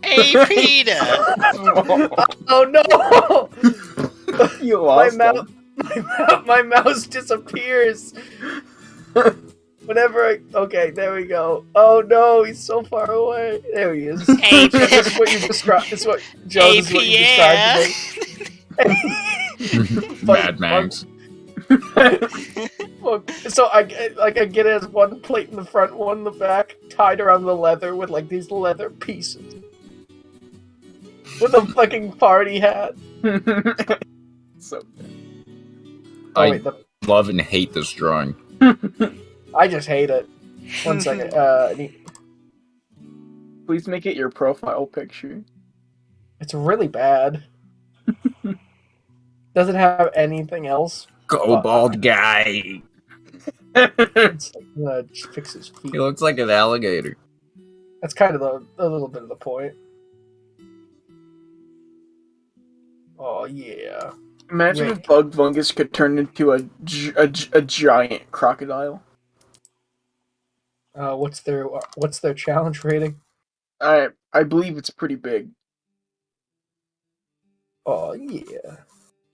Hey, Peter! Oh no! You My lost mouse, him. my mouse disappears. Whenever I okay, there we go. Oh no, he's so far away. There he is. Hey, This is what you described. This is what Joe. Hey, This is what you described to me. Mad Max. Look, so I get it as one plate in the front, one in the back, tied around the leather with like these leather pieces, with a fucking party hat. So Oh I wait, love and hate this drawing. I just hate it. 1 second. please make it your profile picture. It's really bad. Doesn't have anything else. Go bald guy. It's like, just fix his feet. He looks like an alligator. That's kind of a little bit of the point. Oh yeah. Imagine Wait. if Bug Fungus could turn into a giant crocodile. What's their challenge rating? I believe it's pretty big. Oh yeah.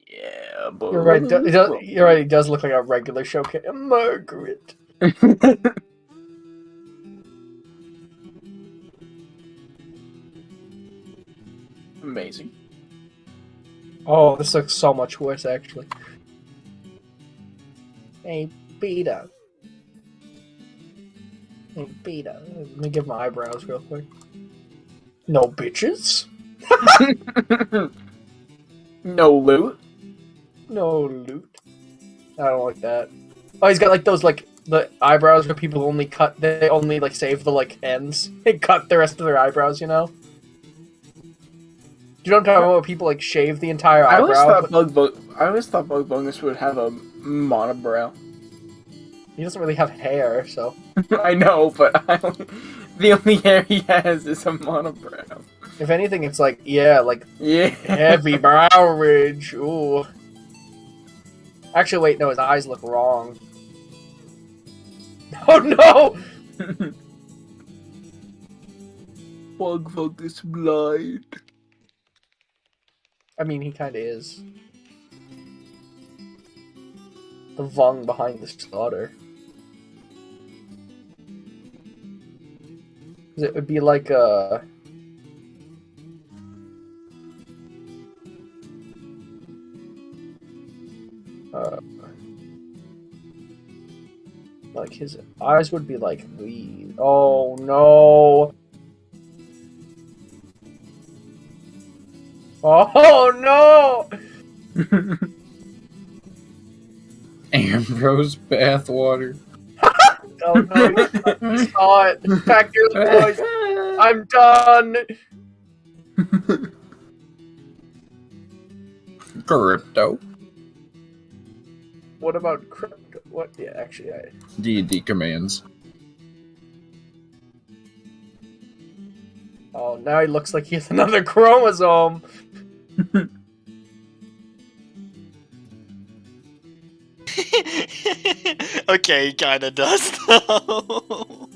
Yeah, but You're right. You're right. It does look like a regular showcase. Margaret. Amazing. Oh, this looks so much worse, actually. Hey, Peter. Hey, Peter. Let me give my eyebrows real quick. No bitches. No loot. No loot. I don't like that. Oh, he's got like those like the eyebrows where people only cut. They only like save the like ends. They cut the rest of their eyebrows. You know. Do you know what I'm talking about? Where people like shave the entire I always eyebrow. thought Bug Fungus would have a monobrow. He doesn't really have hair, so. I know, but the only hair he has is a monobrow. If anything, it's like like Yeah. heavy brow ridge. Ooh. Actually, wait, no, his eyes look wrong. Oh no! Bug Fungus blind. I mean, he kind of is. The Vung behind the slaughter. It would be like a. Like his eyes would be like these. Oh no! Oh no! Ambrose bathwater. Oh no! I saw it. Pack your boys. I'm done. Crypto. What about crypto? What? Yeah, actually, D&D commands. Oh, now he looks like he has another chromosome. Okay, he kinda does though.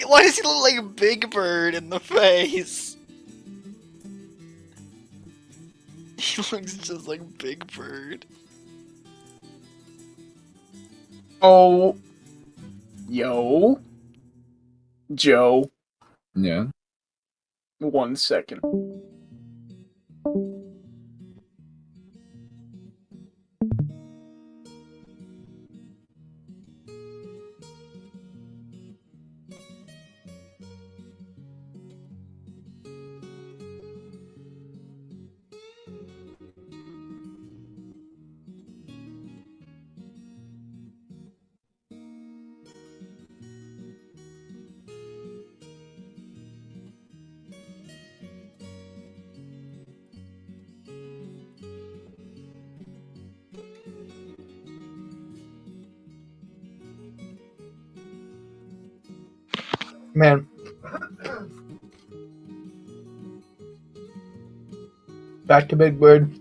Why does he look like Big Bird in the face? He looks just like Big Bird. Oh. Yo. Joe. Yeah. 1 second. Man. Back to Big Bird.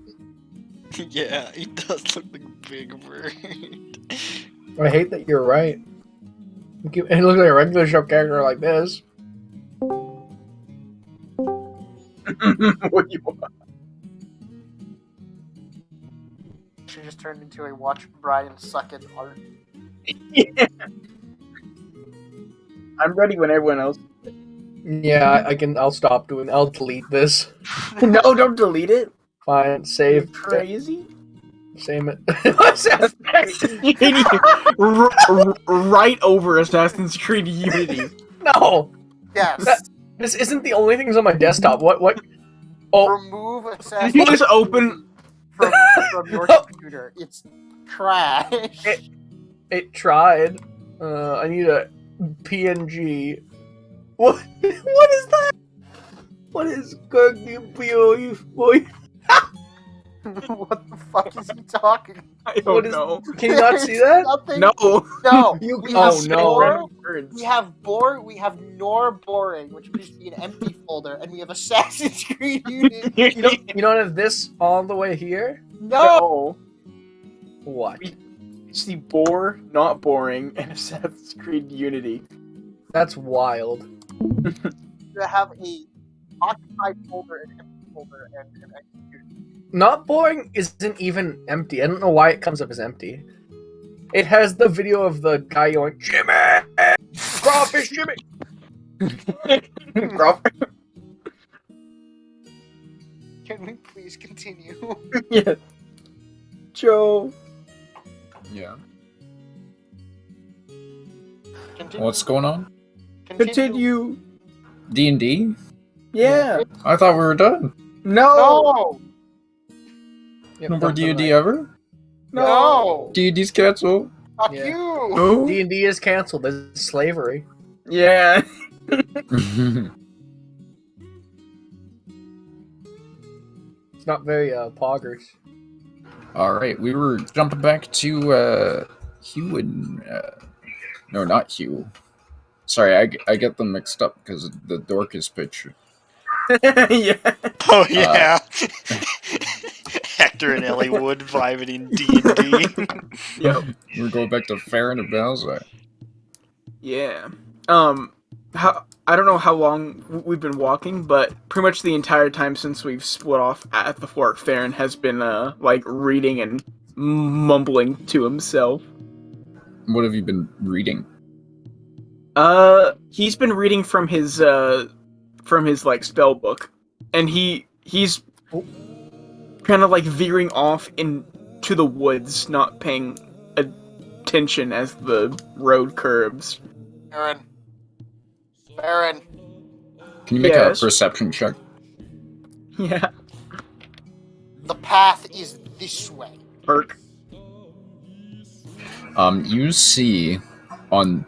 Yeah, he does look like Big Bird. I hate that you're right. He looks like a regular show character like this. What you want? She just turned into a watch Brian suck at art. Yeah. I'm ready when everyone else. Yeah, I can. I'll stop doing. I'll delete this. No, don't delete it. Fine, save. Crazy. Save it. Right over Assassin's Creed Unity. No, Yes. this isn't the only things on my desktop. What? Oh, Remove You Assassin's just open. from your computer. It's trash. it tried. I need a PNG. What? What is that? What is going boy? What the fuck is he talking? I What don't is- know. Can you not see that? Nothing. No. No. You- We oh, have no. Bore, Words. we have Bore, we have Nor Boring, which appears to be an empty folder, and we have Assassin's Creed Unity. You don't have this all the way here? No. No. What? See, bore, not boring, and Assassin's Creed Unity. That's wild. To have a occupied folder, an empty folder, and an executed. Not boring isn't even empty. I don't know why it comes up as empty. It has the video of the guy going, Jimmy! Crawfish Jimmy! Can we please continue? Yeah. Joe. Yeah. Continue. What's going on? Continue. D&D? Yeah. I thought we were done. No. No. Yep, No more that's D&D right. ever? No. D&D's canceled. Fuck Yeah. you. No. D&D is canceled. There's slavery. Yeah. It's not very poggers. Alright, we were jumping back to Hugh and... no, not Hugh. Sorry, I get them mixed up because of the Dorcas picture. Yeah. Oh yeah. Hector and Ellie Wood vibing in D&D. Yep. We're going back to Farron and Balzac. Yeah. How I don't know how long we've been walking, but pretty much the entire time since we've split off at the fort, Farron has been like reading and mumbling to himself. What have you been reading? He's been reading from his like spell book, and he's kind of like veering off into the woods, not paying attention as the road curves. Baron. Can you make Yes. a perception check? Yeah. The path is this way. Perk. You see on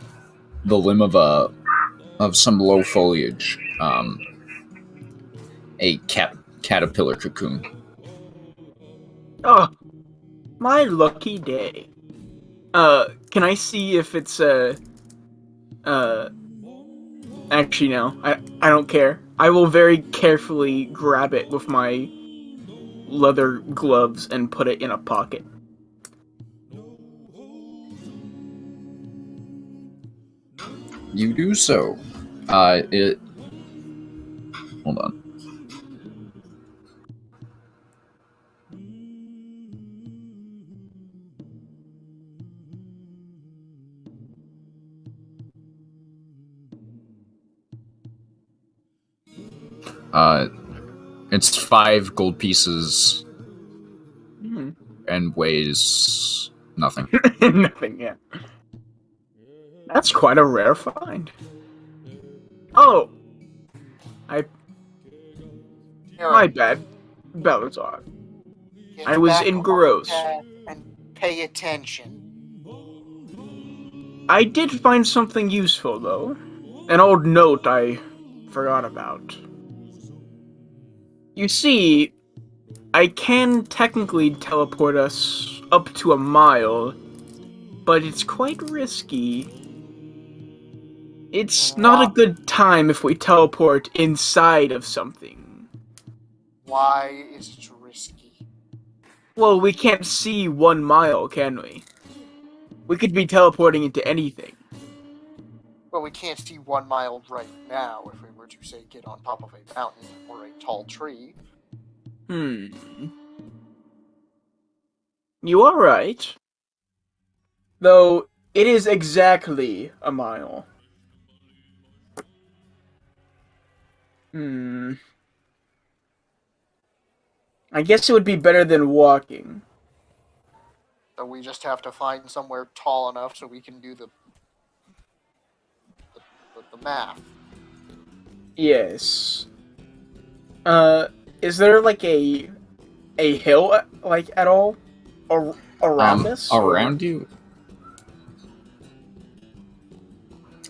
the limb of some low foliage, a caterpillar cocoon. Oh, my lucky day. Can I see if it's actually no, I don't care. I will very carefully grab it with my leather gloves and put it in a pocket. You do so. Hold on. It's 5 gold pieces and weighs nothing. Nothing, yeah. That's quite a rare find. Oh! My bad, Balazar. Get I was back on engrossed. the path and pay attention. I did find something useful, though. An old note I forgot about. You see, I can technically teleport us up to a mile, but it's quite risky. It's not a good time if we teleport inside of something. Why is it risky? Well, we can't see 1 mile, can we? We could be teleporting into anything. Well, we can't see 1 mile right now if we were were to, say, get on top of a mountain or a tall tree. You are right. Though, it is exactly a mile. I guess it would be better than walking. So we just have to find somewhere tall enough so we can do the math. Yes. Is there like a hill like at all, or around us? Around you?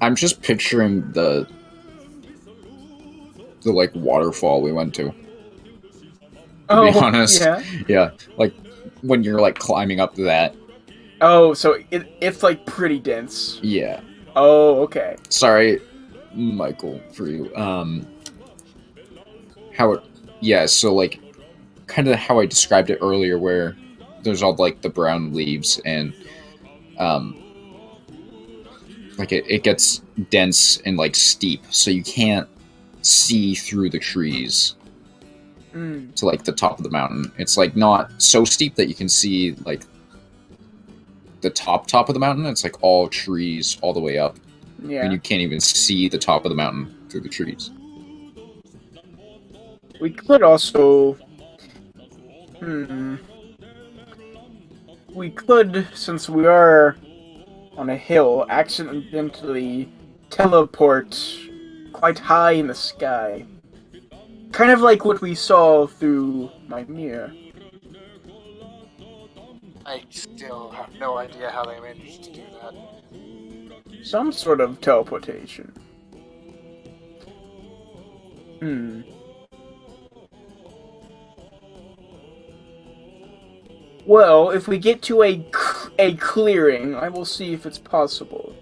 I'm just picturing the like waterfall we went to. To be honest, yeah, like when you're like climbing up that. Oh, so it's like pretty dense. Yeah. Oh, okay. Sorry, Michael, for you. So like, kind of how I described it earlier, where there's all like the brown leaves and like it gets dense and like steep, so you can't see through the trees to like the top of the mountain. It's like not so steep that you can see like the top of the mountain. It's like all trees all the way up, and you can't even see the top of the mountain through the trees. We could also we could, since we are on a hill, accidentally teleport quite high in the sky. Kind of like what we saw through my mirror. I still have no idea how they managed to do that. Some sort of teleportation. Well, if we get to a clearing, I will see if it's possible.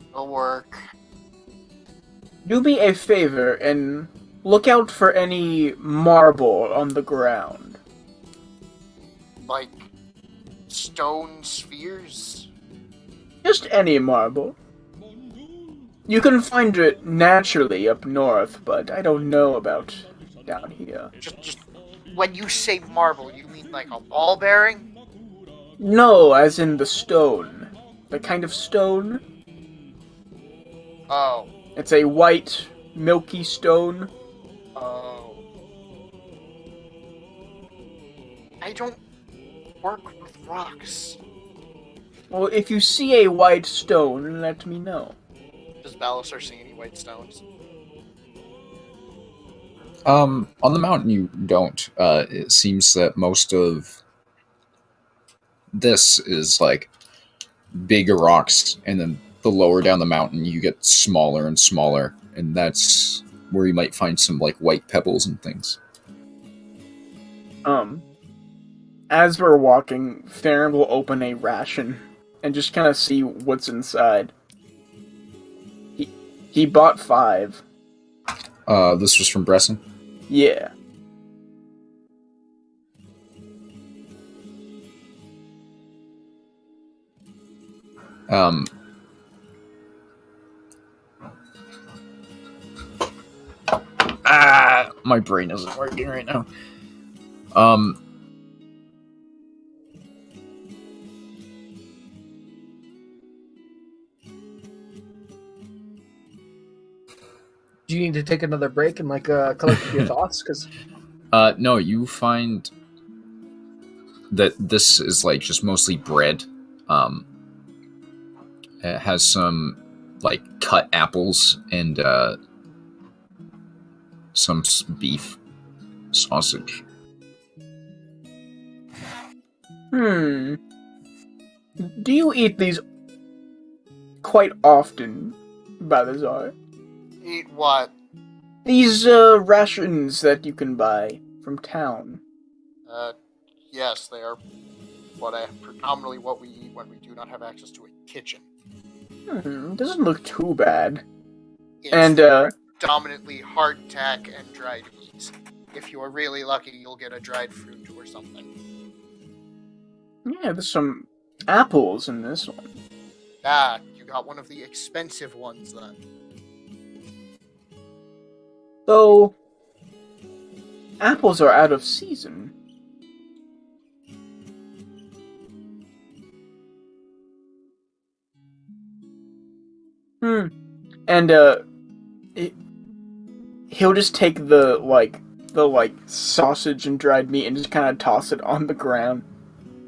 It'll work. Do me a favor and look out for any marble on the ground. Like stone spheres? Just any marble. You can find it naturally up north, but I don't know about down here. Just when you say marble, you mean like a ball bearing? No, as in the stone. The kind of stone. Oh. It's a white, milky stone. Oh. I don't work with rocks. Well, if you see a white stone, let me know. Does Balasar see any white stones? On the mountain you don't. It seems that most of this is like bigger rocks, and then the lower down the mountain you get smaller and smaller, and that's where you might find some like white pebbles and things. As we're walking, Farron will open a ration and just kind of see what's inside. He bought 5. This was from Bresson? Yeah. My brain isn't working right now. Do you need to take another break and like collect your thoughts? Because no, you find that this is like just mostly bread. It has some like cut apples and some beef sausage. Do you eat these quite often, Balazar? Eat what? These rations that you can buy from town. Yes, they are predominantly what we eat when we do not have access to a kitchen. Doesn't look too bad. It's And predominantly hardtack and dried meat. If you're really lucky, you'll get a dried fruit or something. yeah, there's some apples in this one. Ah, you got one of the expensive ones then. Though apples are out of season. And he'll just take the sausage and dried meat and just kind of toss it on the ground,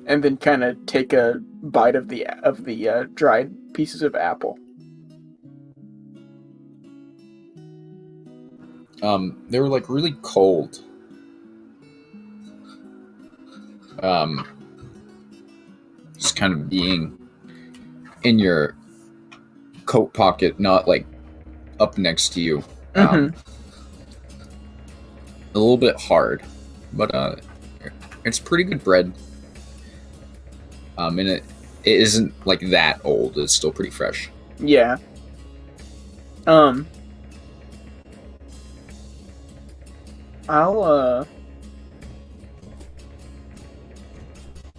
and then kind of take a bite of the dried pieces of apple. They were like really cold. Just kind of being in your coat pocket, not like up next to you. A little bit hard, but it's pretty good bread. And it isn't like that old. It's still pretty fresh. Yeah.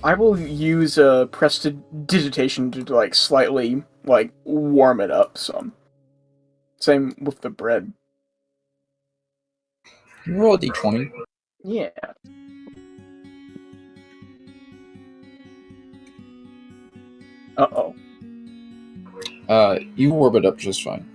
I will use prestidigitation to like slightly like warm it up some. Same with the bread. You roll a d20. Yeah. Uh-oh. You warm it up just fine.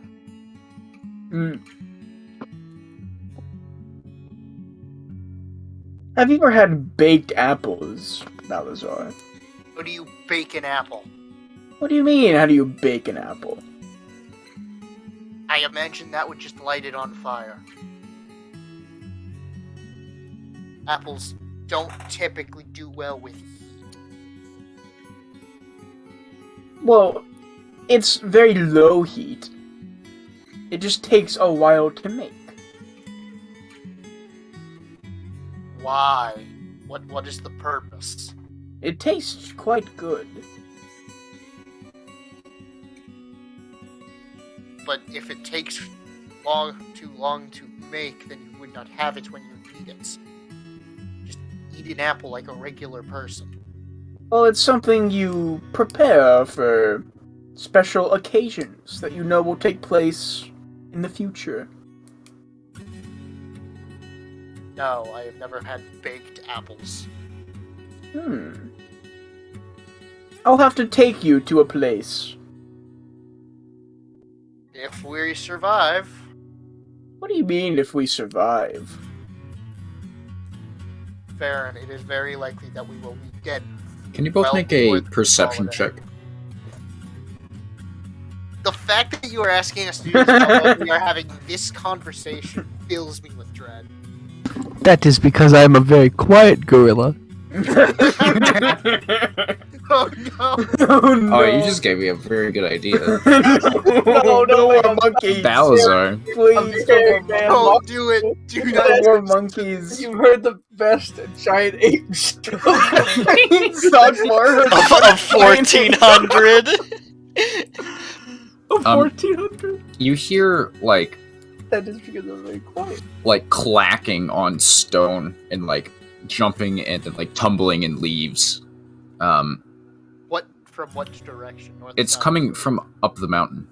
Have you ever had baked apples, Balazar? How do you bake an apple? What do you mean, how do you bake an apple? I imagine that would just light it on fire. Apples don't typically do well with heat. Well, it's very low heat. It just takes a while to make. Why? What is the purpose? It tastes quite good. But if it takes too long to make, then you would not have it when you eat it. Just eat an apple like a regular person. Well, it's something you prepare for special occasions that you know will take place in the future. No, I have never had baked apples. I'll have to take you to a place. If we survive. What do you mean, if we survive? Farron, it is very likely that we will be dead. Can you both Well, make a or- perception check? The fact that you are asking us to do this while we are having this conversation fills me with dread. That is because I am a very quiet gorilla. Oh no! Oh no! Oh, you just gave me a very good idea. no more monkeys! Balazar. Please, I'm scared, man. Don't do it! Do not no more monkeys! You've heard the best giant ape story. Sogmar Of 1400. of 1400. You hear like That is because I'm very quiet. clacking on stone and like jumping and then like tumbling in leaves. From what direction? North, It's south? coming from up the mountain.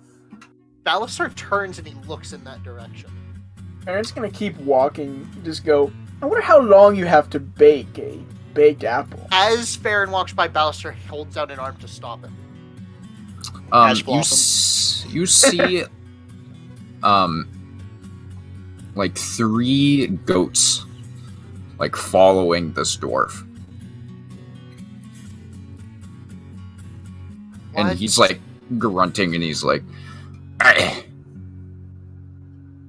Balasar turns and he looks in that direction. Aaron's gonna keep walking. Just go. I wonder how long you have to bake a baked apple. As Farron walks by, Balasar holds out an arm to stop him. Ash You Blossom. you see like 3 goats like following this dwarf. And What? he's like grunting and he's like, "Hey,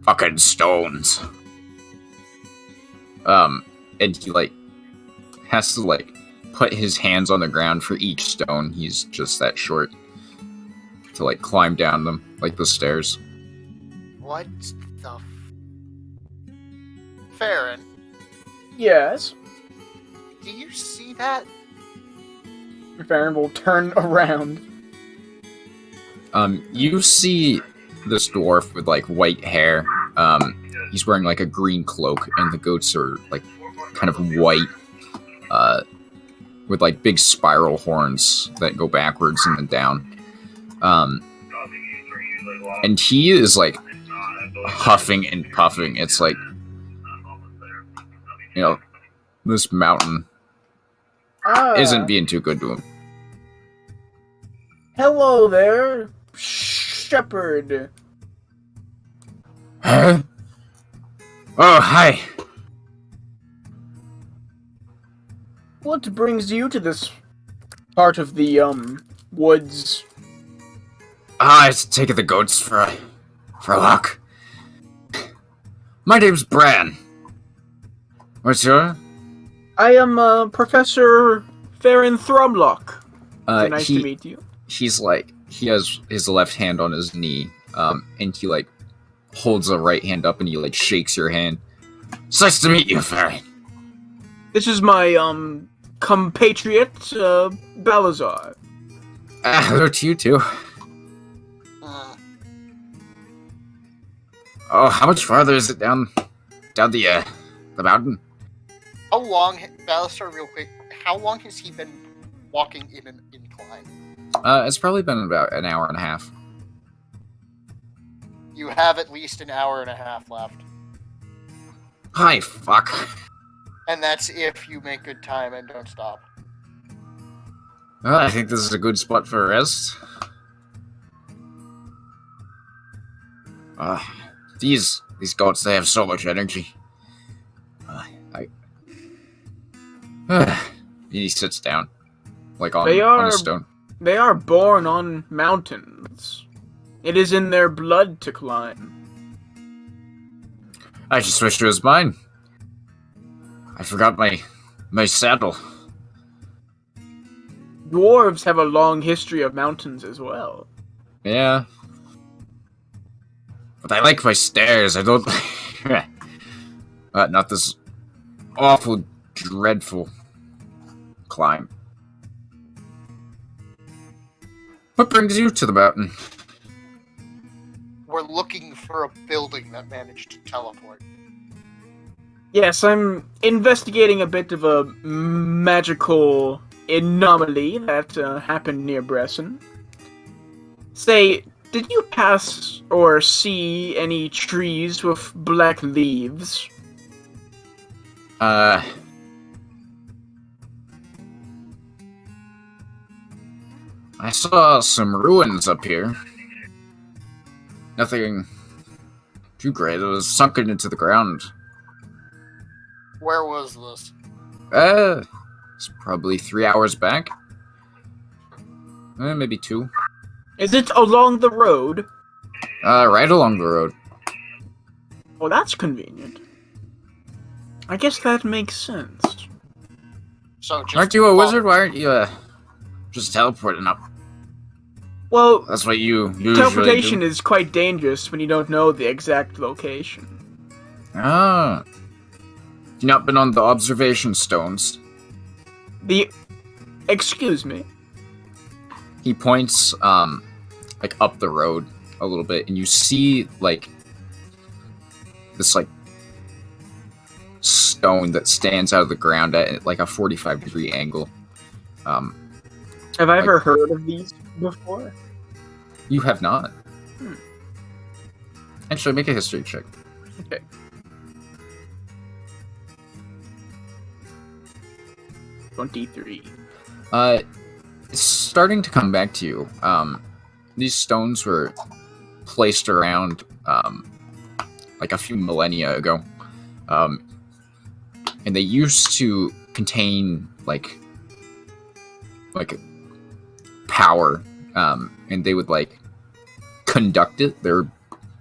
fucking stones." And he like has to like put his hands on the ground for each stone. He's just that short to like climb down them like the stairs. What the Farron, Yes. do you see that? Farron will turn around. You see this dwarf with like white hair. He's wearing like a green cloak, and the goats are like kind of white, with like big spiral horns that go backwards and then down. And he is like huffing and puffing. It's like, this mountain isn't being too good to him. Hello there, Shepherd. Huh? Oh, hi. What brings you to this part of the, woods? I was taking the goats for a walk. My name's Bran. What's your? I am, Professor Farron Thrumlock. Nice to meet you. He's like, he has his left hand on his knee, and he like holds the right hand up and he like shakes your hand. It's nice to meet you, Farron. This is my, compatriot, Balazar. Hello to you too. Oh, how much farther is it down the mountain? How long, Balastar, real quick, how long has he been walking in an incline? It's probably been about an hour and a half. You have at least an hour and a half left. Hi, fuck. And that's if you make good time and don't stop. Well, I think this is a good spot for a rest. These goats, they have so much energy. He sits down, like on a stone. They are born on mountains. It is in their blood to climb. I just wish it was mine. I forgot my saddle. Dwarves have a long history of mountains as well. Yeah. But I like my stairs. I don't... not this awful, dreadful climb. What brings you to the mountain? We're looking for a building that managed to teleport. Yes, I'm investigating a bit of a magical anomaly that happened near Bresson. Say, did you pass or see any trees with black leaves? I saw some ruins up here. Nothing too great. It was sunken into the ground. Where was this? It's probably 3 hours back. Maybe 2. Is it along the road? Right along the road. Well, that's convenient. I guess that makes sense. So just Aren't you a wizard? Why aren't you, just teleporting up? Well, That's what you usually teleportation do. is quite dangerous when you don't know the exact location. Ah. You've not been on the observation stones. Excuse me? He points, like, up the road a little bit, and you see, like, this, like, stone that stands out of the ground at, like, a 45-degree angle. Have I ever heard of these before? You have not. Actually, make a history check. Okay. $23. It's starting to come back to you. These stones were placed around, like a few millennia ago. And they used to contain, like power, and they would, like, conduct it. They're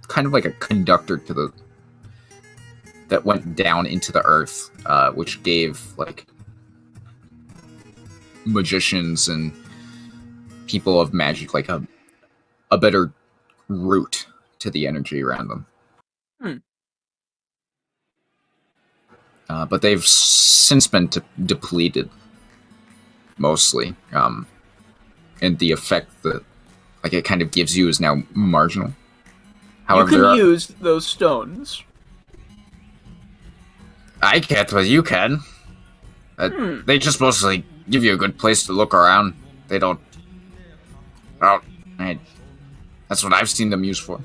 kind of like a conductor to that went down into the earth, which gave, like, magicians and people of magic, like, a better route to the energy around them. But they've since been depleted, mostly. And the effect that, like, it kind of gives you is now marginal. However, you can use those stones. I can't, but you can. They just mostly give you a good place to look around. They don't... Well, that's what I've seen them used for.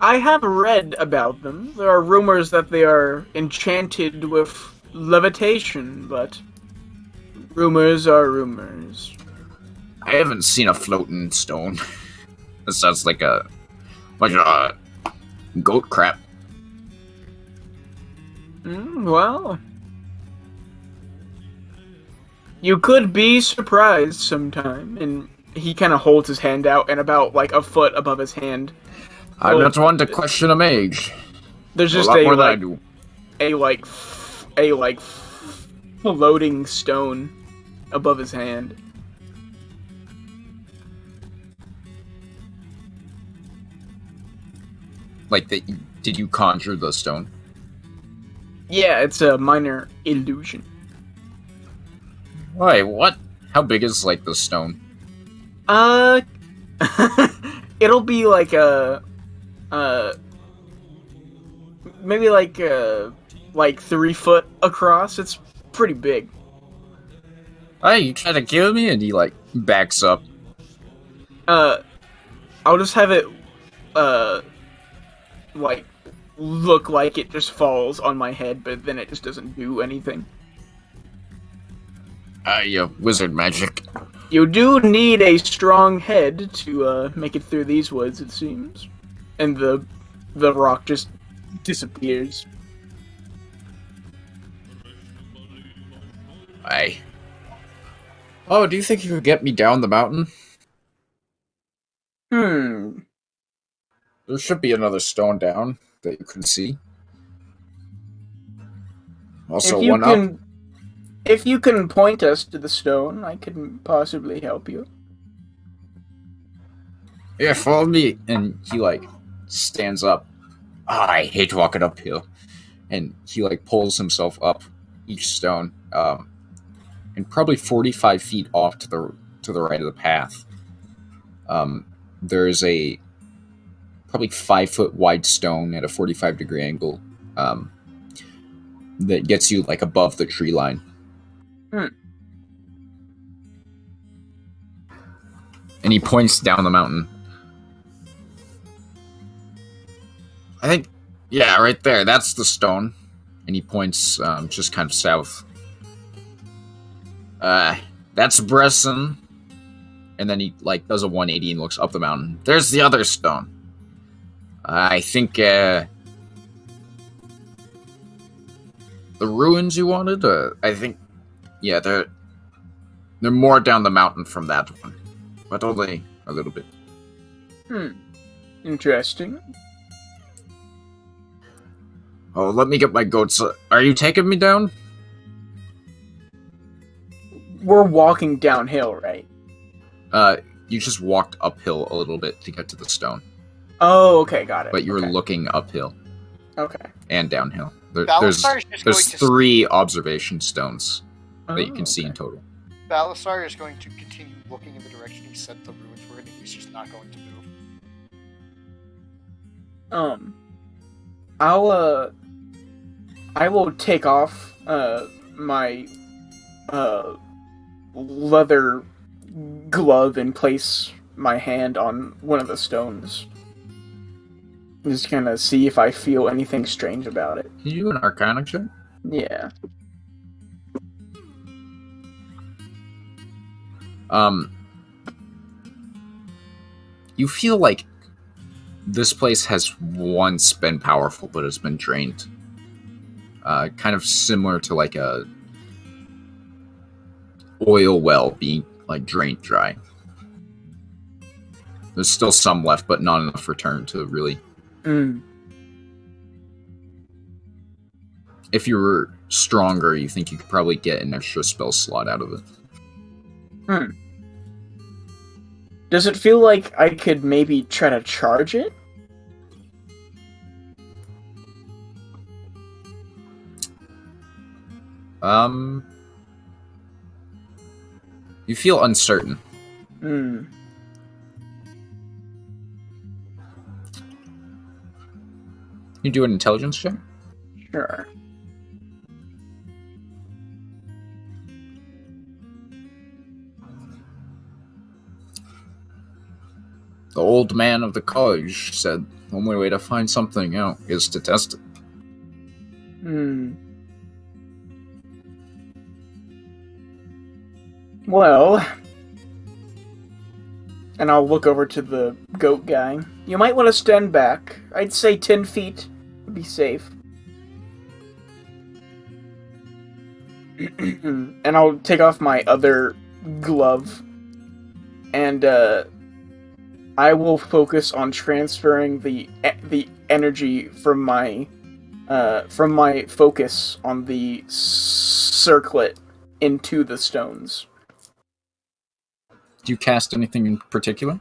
I have read about them. There are rumors that they are enchanted with levitation, but rumors are rumors. I haven't seen a floating stone. That sounds like a bunch of goat crap. Well, you could be surprised sometime. And he kind of holds his hand out, and about like a foot above his hand, I'm not one to question a mage. there's A just lot a more than I like do. a floating stone above his hand. Like, did you conjure the stone? Yeah, it's a minor illusion. Wait, what? How big is, like, the stone? It'll be like maybe like 3 foot across. It's pretty big. Hey, you trying to kill me? And he, like, backs up. I'll just have it, like, look like it just falls on my head, but then it just doesn't do anything. Wizard magic. You do need a strong head to, make it through these woods, it seems. And the rock just disappears. Hey. Oh, do you think you could get me down the mountain? Hmm. There should be another stone down that you can see. Also, one up. If you can point us to the stone, I can possibly help you. Yeah, follow me. And he, like, stands up. I hate walking uphill. And he, like, pulls himself up each stone. And probably 45 feet off to the right of the path. There's a probably 5 foot wide stone at a 45-degree angle. That gets you, like, above the tree line. And he points down the mountain. I think, yeah, right there. That's the stone. And he points just kind of south. That's Bresson. And then he, like, does a 180 and looks up the mountain. There's the other stone. I think, the ruins you wanted? I think, yeah, they're more down the mountain from that one. But only a little bit. Interesting. Oh, let me get my goats. Are you taking me down? We're walking downhill, right? You just walked uphill a little bit to get to the stone. Oh, okay, got it. But you were Okay. looking uphill Okay. and downhill. Balasar is just There's going to 3 observation stones that you can see in okay. total. Balasar is going to continue looking in the direction he said the ruins were, and he's just not going to move. I will take off my leather glove and place my hand on one of the stones. Just kind of see if I feel anything strange about it. Can you do an Arcana check? Yeah. You feel like this place has once been powerful, but it's been drained. Kind of similar to like a oil well being like drained dry. There's still some left, but not enough return to really. If you were stronger, you think you could probably get an extra spell slot out of it. Does it feel like I could maybe try to charge it? You feel uncertain. You do an intelligence check? Sure. The old man of the college said the only way to find something out is to test it. Well, and I'll look over to the goat guy. You might want to stand back. I'd say 10 feet would be safe. And I'll take off my other glove. And I will focus on transferring the energy from my focus on the circlet into the stones. Do you cast anything in particular?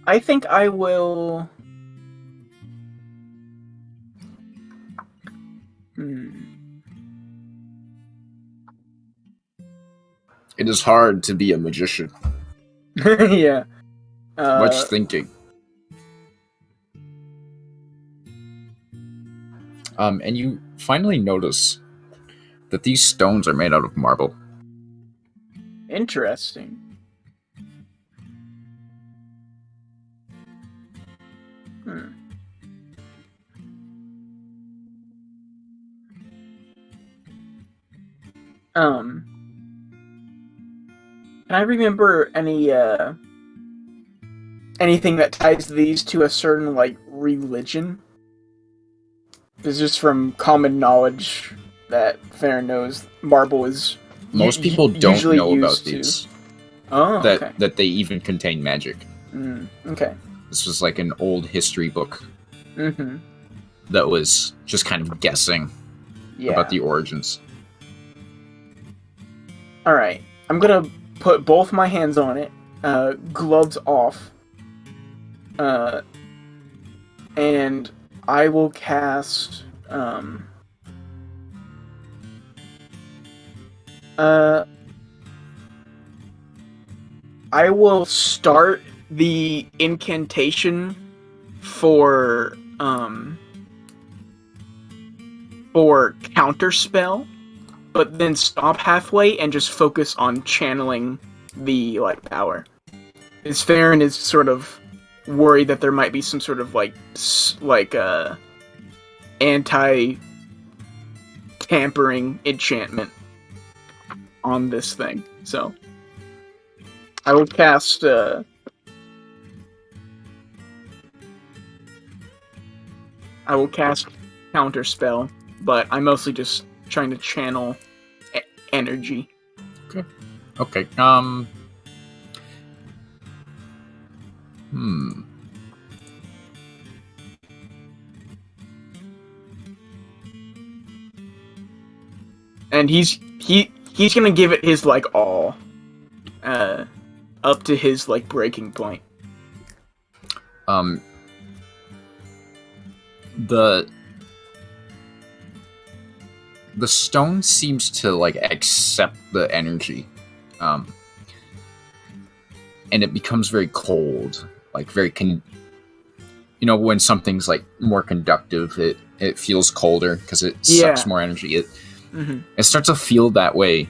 I think I will. It is hard to be a magician. Yeah. Much thinking. And you finally notice that these stones are made out of marble. Interesting. Can I remember anything that ties these to a certain, like, religion? It's just from common knowledge that Farron knows marble is Most people don't usually know about used to- these. Oh, okay. That they even contain magic. Okay. This was like an old history book Mm-hmm. that was just kind of guessing Yeah. about the origins. Alright. I'm gonna put both my hands on it, gloves off, and I will cast, I will start the incantation for counterspell, but then stop halfway and just focus on channeling the, like, power. Is Farron is sort of worried that there might be some sort of, anti-tampering enchantment on this thing. So, I will cast, counterspell, but I'm mostly just trying to channel energy. Okay. And he's gonna give it his, like, all, up to his, like, breaking point. The stone seems to, like, accept the energy, and it becomes very cold, like very when something's like more conductive, it feels colder because it sucks more energy. It starts to feel that way,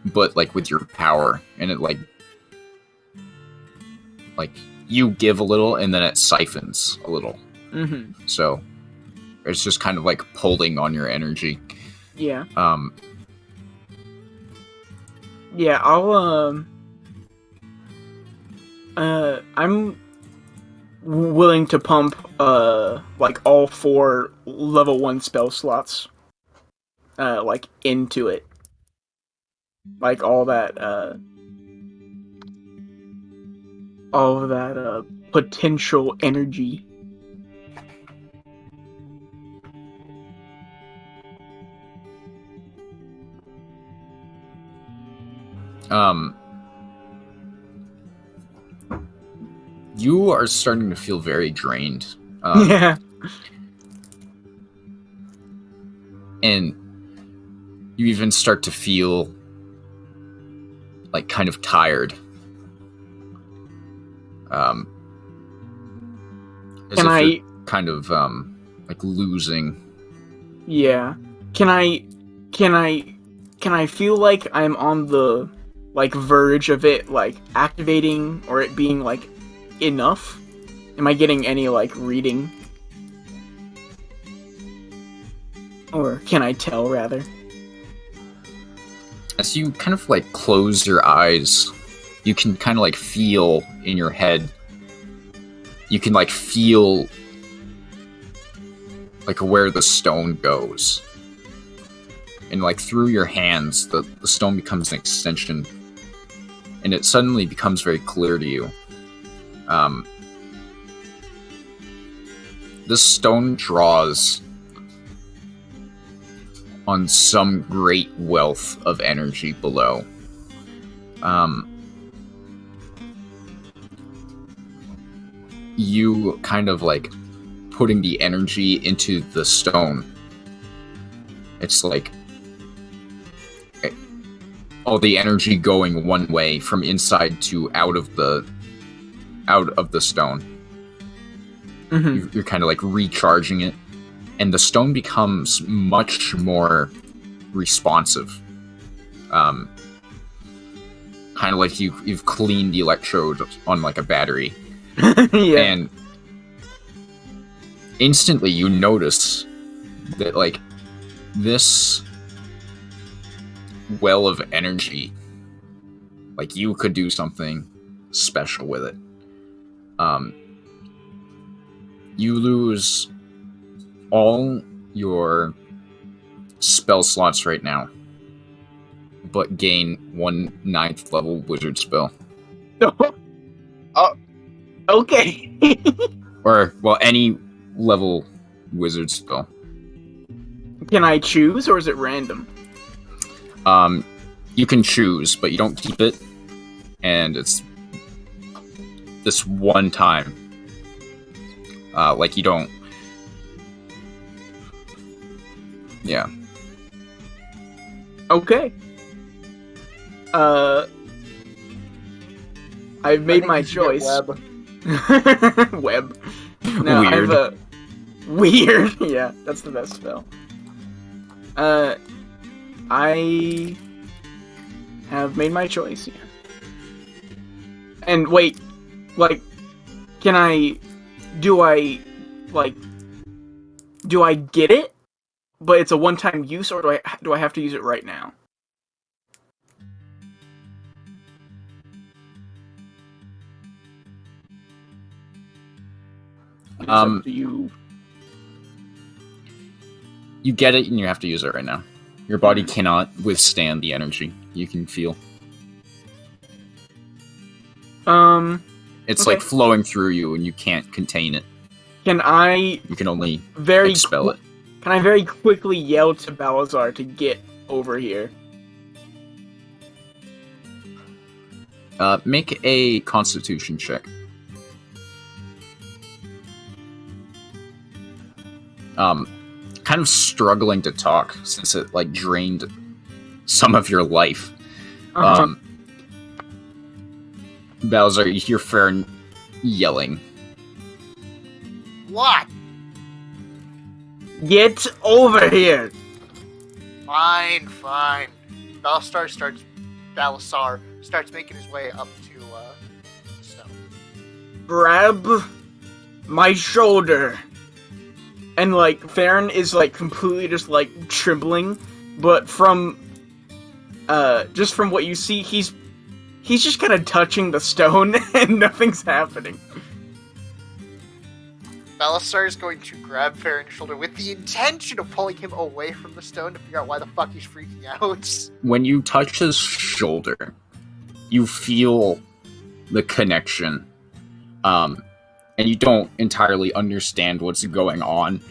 but like with your power, and it like you give a little, and then it siphons a little. So it's just kind of like pulling on your energy. Yeah. Yeah, I'll, I'm willing to pump, like, all 4 level 1 spell slots, like, into it. Like, all of that potential energy. You are starting to feel very drained. Yeah. And you even start to feel like kind of tired. As Can if I- you're kind of like losing. Yeah. Can I feel like I'm on the like verge of it like activating or it being like enough? Am I getting any like reading? Or can I tell rather? As you kind of like close your eyes, you can kind of like feel in your head. You can like feel like where the stone goes. And like through your hands, the stone becomes an extension. And it suddenly becomes very clear to you. This stone draws on some great wealth of energy below. You kind of like putting the energy into the stone. It's like all the energy going one way from inside to out of the stone. Mm-hmm. You're kind of like recharging it, and the stone becomes much more responsive. Kind of like you've cleaned the electrode on like a battery. Yeah. And instantly you notice that like this well of energy, like you could do something special with it. You lose all your spell slots right now, but gain 1 9th level wizard spell. Okay. Or, well, any level wizard spell. Can I choose, or is it random? You can choose, but you don't keep it. And it's this one time. Like, you don't... Yeah. Okay. I've made my choice. Web. Web. No, Weird. I have a... Weird. Yeah, that's the best spell. I have made my choice here. And wait, like, do I get it? But it's a one-time use, or do I have to use it right now? It's up to you. You get it, and you have to use it right now. Your body cannot withstand the energy you can feel. It's Okay. like flowing through you, and you can't contain it. Can I You can only very expel it. Can I very quickly yell to Balazar to get over here? Make a Constitution check. Kind of struggling to talk since it like drained some of your life. Bowser, you hear Farron yelling. What? Get over here! Fine, fine. Balasar starts making his way up to the stone. Grab my shoulder. And like Farron is like completely just like trembling, but from just from what you see, he's just kind of touching the stone and nothing's happening. Balasar is going to grab Farron's shoulder with the intention of pulling him away from the stone to figure out why the fuck he's freaking out. When you touch his shoulder, you feel the connection. And you don't entirely understand what's going on,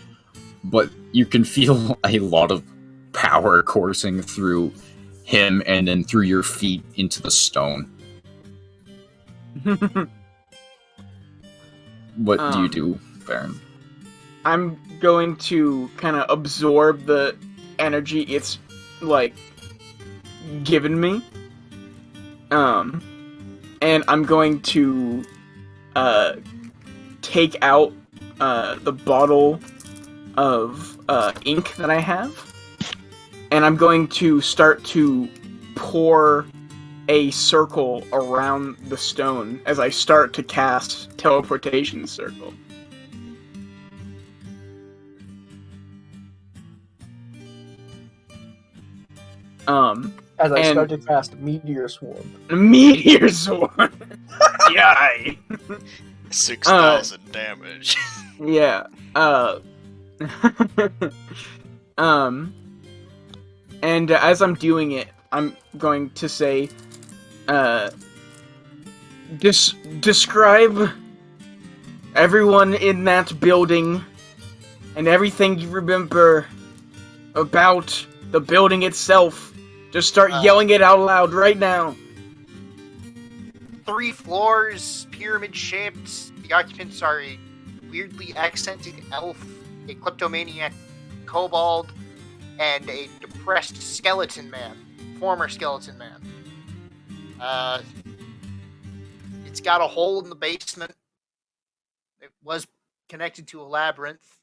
but you can feel a lot of power coursing through him and then through your feet into the stone. What do you do, Farron? I'm going to kind of absorb the energy it's like given me. And I'm going to take out the bottle of ink that I have, and I'm going to start to pour a circle around the stone as I start to cast teleportation circle. As I And- start to cast Meteor Swarm. Meteor Swarm! Yay! 6,000 damage. Yeah. And as I'm doing it, I'm going to say, describe everyone in that building and everything you remember about the building itself. Just start yelling it out loud right now. 3 floors, pyramid shaped. The occupants are a weirdly accented elf, a kleptomaniac kobold, and a depressed skeleton man. Former skeleton man. It's got a hole in the basement. It was connected to a labyrinth.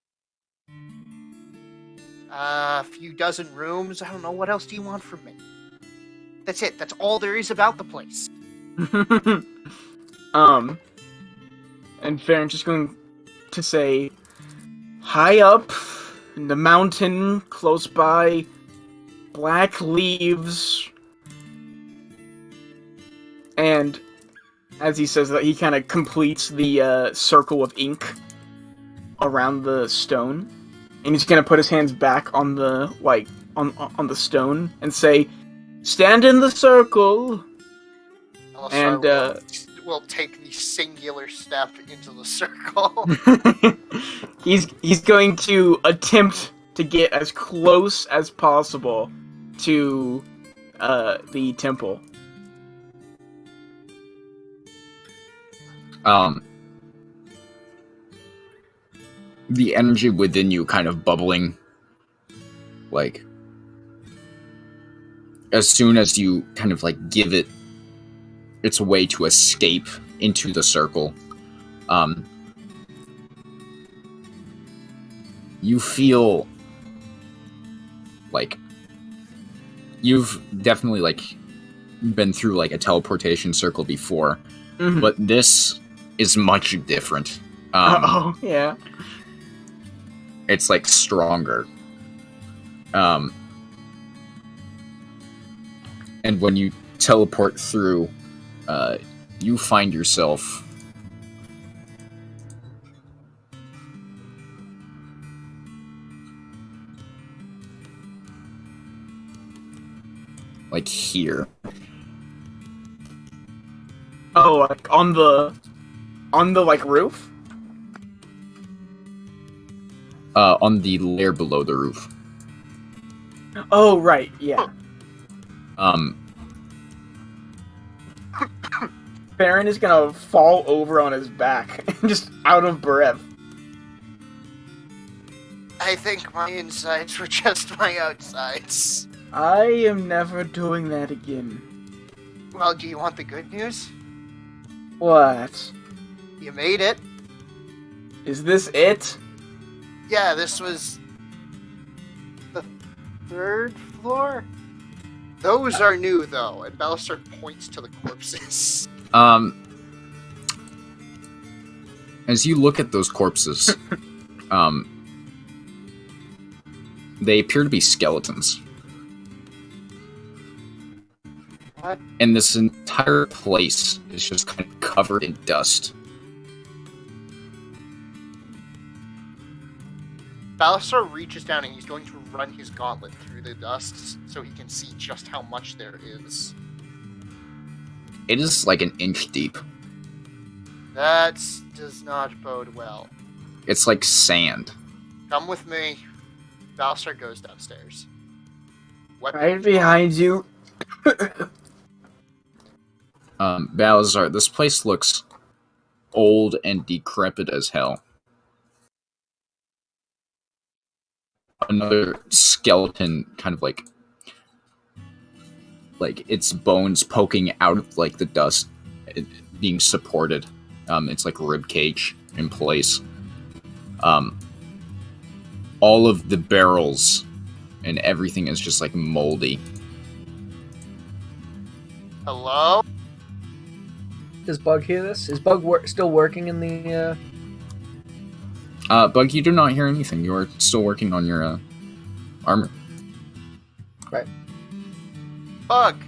A few dozen rooms. I don't know. What else do you want from me? That's it. That's all there is about the place. And Farron's just going to say, high up in the mountain close by, black leaves. And as he says that, he kind of completes the circle of ink around the stone. And he's going to put his hands back on the, on the stone and say, stand in the circle. Belisar And, will take the singular step into the circle. he's going to attempt to get as close as possible to the temple. The energy within you kind of bubbling, like, as soon as you kind of, like, give it its way to escape into the circle, you feel like you've definitely, like, been through, like, a teleportation circle before, Mhm. but this is much different. Oh, yeah. It's like stronger. And when you teleport through, you find yourself like here. Oh, like on the like roof? On the layer below the roof. Oh, right, yeah. Farron is gonna fall over on his back, just out of breath. I think my insides were just my outsides. I am never doing that again. Well, do you want the good news? What? You made it. Is this it? Yeah, this was the 3rd floor? Those are new, though, and Belisar points to the corpses. As you look at those corpses, they appear to be skeletons. What? And this entire place is just kind of covered in dust. Belisar reaches down and he's going to run his gauntlet through the dust so he can see just how much there is. It is like an inch deep. That does not bode well. It's like sand. Come with me. Belisar goes downstairs. Weapon Right behind you. Balazar, this place looks old and decrepit as hell. Another skeleton kind of like its bones poking out of like the dust, being supported. It's like a rib cage in place. all of the barrels and everything is just like moldy. Hello? Does Bug hear this? Is Bug still working in the? Bug, you do not hear anything. You are still working on your armor. Bug!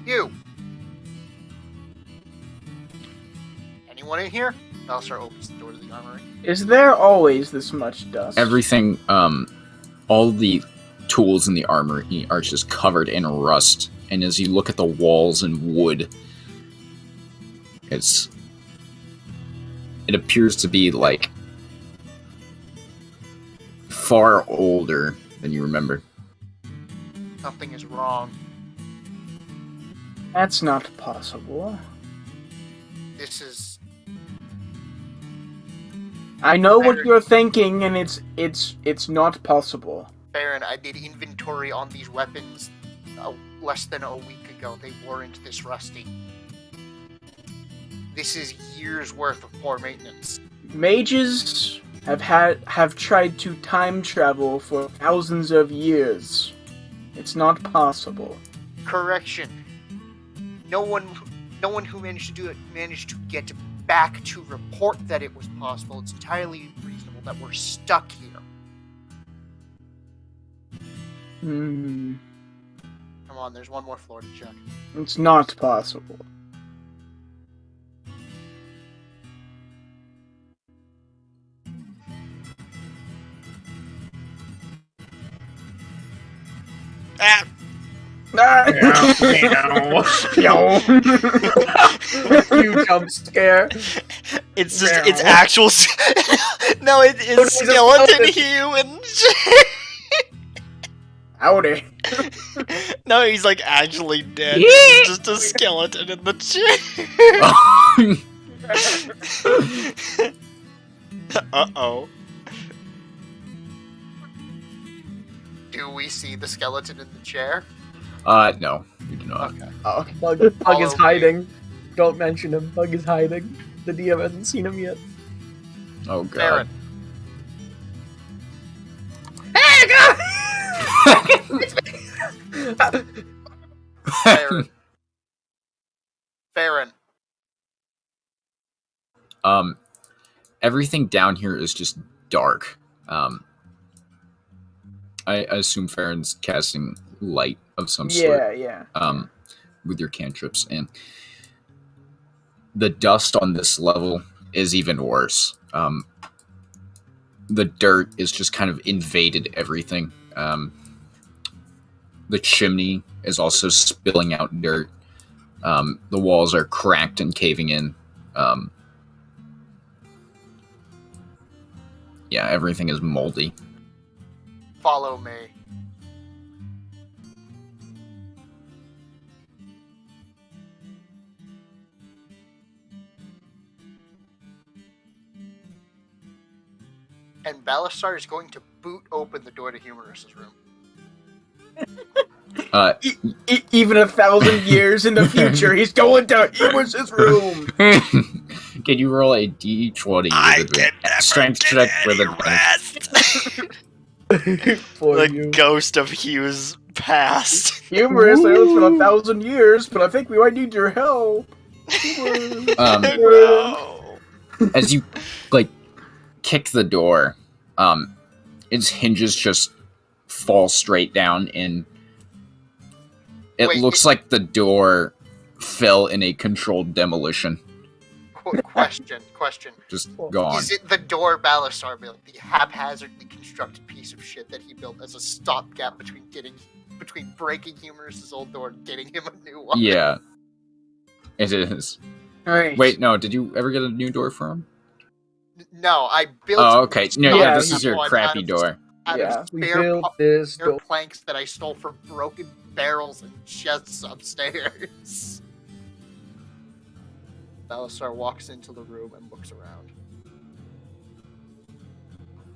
You! Anyone in here? Balasar opens the door to the armory. Is there always this much dust? Everything, all the tools in the armory are just covered in rust. And as you look at the walls and wood, it appears to be like far older than you remember. Something is wrong. That's not possible. This is... I know what you're thinking, and it's not possible. Baron, I did inventory on these weapons less than a week ago. They weren't this rusty. This is years worth of poor maintenance. Mages have tried to time travel for thousands of years. It's not possible. Correction. No one who managed to do it managed to get back to report that it was possible. It's entirely reasonable that we're stuck here. Hmm. Come on, there's one more floor to check. It's not possible. Ah! You jump scare. It's just, it's actual... No, it's skeleton human. Howdy. No, he's like actually dead. It's just a skeleton in the chair. Uh-oh. Do we see the skeleton in the chair? No, you do not. Okay. Oh. Bug is Follow me. hiding. Don't mention him. Bug is hiding. The DM hasn't seen him yet. Oh god. Baron. Baron. Baron. Everything down here is just dark. I assume Farron's casting light of some sort. Yeah. With your cantrips, and the dust on this level is even worse. The dirt is just kind of invaded everything. The chimney is also spilling out dirt. The walls are cracked and caving in. Yeah, everything is moldy. Follow me. And Balasar is going to boot open the door to Humorous's room. Even 1,000 years in the future, he's going to Emerson room. Can you roll a d20 I with can never strength get check with any advantage? rest. For The you. ghost of Hugh's past. Humorous, I know it's been 1,000 years, but I think we might need your help. No. As you like kick the door, its hinges just fall straight down, and it Wait, looks like the door fell in a controlled demolition. Question. Just gone. Is it the door Balasar built, the haphazardly constructed piece of shit that he built as a stopgap between breaking Humorous's old door and getting him a new one? Yeah, it is. Alright. Wait, no, did you ever get a new door for him? No, I built. Oh, okay. No, yeah, Yeah, this is your one crappy out of- door. Out Yeah. of We spare built this spare door. planks that I stole from broken barrels and chests upstairs. Balasar walks into the room and looks around.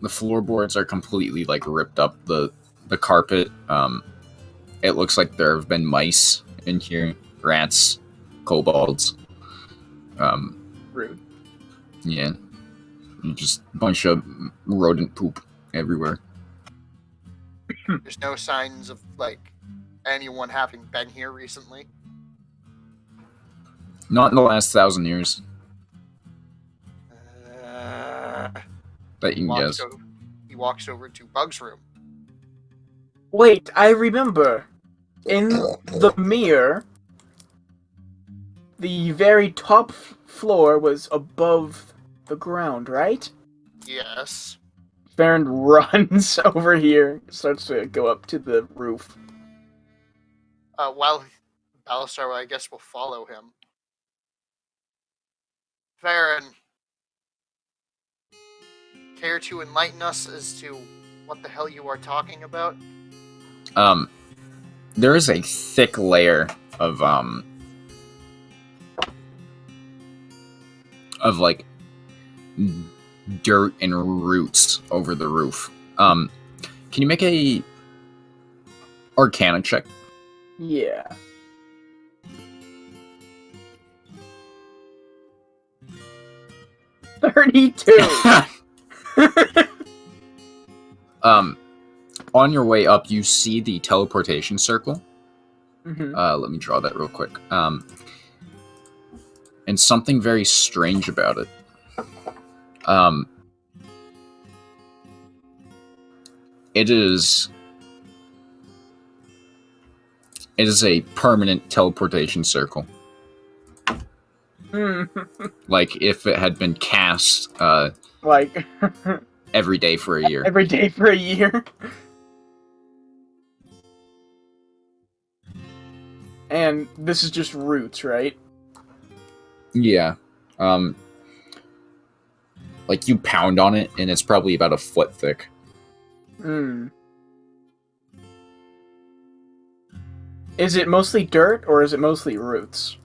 The floorboards are completely like ripped up. The carpet. It looks like there have been mice in here, rats, kobolds. Rude. Yeah, just a bunch of rodent poop everywhere. There's no signs of like anyone having been here recently. Not in the last 1,000 years that you can guess. He walks over to Bug's room. Wait, I remember. In the mirror, the very top floor was above the ground, right? Yes. Farron runs over here, starts to go up to the roof. While Balasar, I guess, will follow him. Farron, care to enlighten us as to what the hell you are talking about? There is a thick layer of like dirt and roots over the roof. Can you make a Arcana check? Yeah. $32. On your way up, you see the teleportation circle. Mm-hmm. Let me draw that real quick. And something very strange about it. It is a permanent teleportation circle. Like if it had been cast Like every day for a year. every day for a year. And this is just roots, right? Yeah. Like you pound on it and it's probably about a foot thick. Hmm. Is it mostly dirt or is it mostly roots?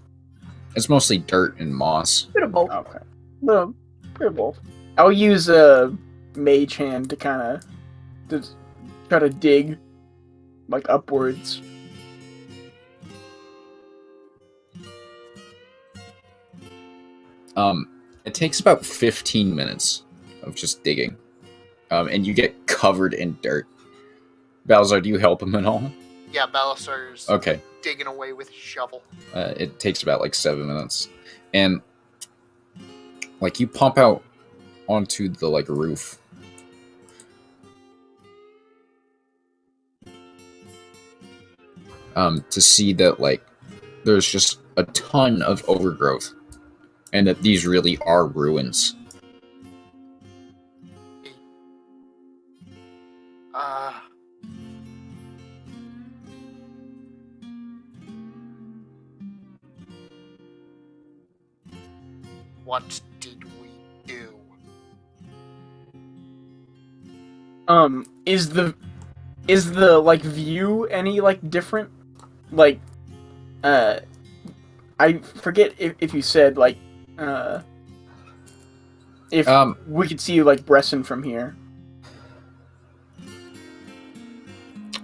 It's mostly dirt and moss. Bit of both. Okay. Well, bit of both. I'll use a mage hand to kind of try to dig like upwards. It takes about 15 minutes of just digging. And you get covered in dirt. Balzar, do you help him at all? Yeah, Balasar's Okay. digging away with his shovel. It takes about like 7 minutes. And like you pump out onto the like roof. To see that like there's just a ton of overgrowth. And that these really are ruins. What did we do? Is the like view any like different? Like, I forget if you said like, if we could see like Bresson from here.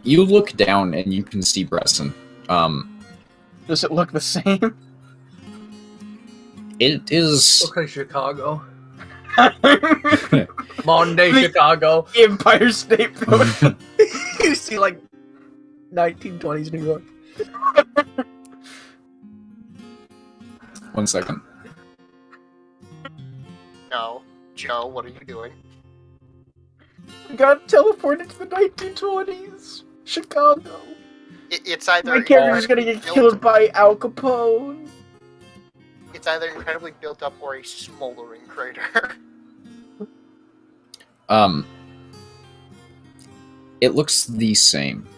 You look down and you can see Bresson. Does it look the same? It is. Looks like Chicago. Modern day Chicago. Empire State Building. You see like 1920s New York. 1 second. No. Joe, what are you doing? Got teleported to the 1920s. Chicago. It's either My character's gonna get killed by Al Capone. It's either incredibly built up or a smoldering crater. It looks the same.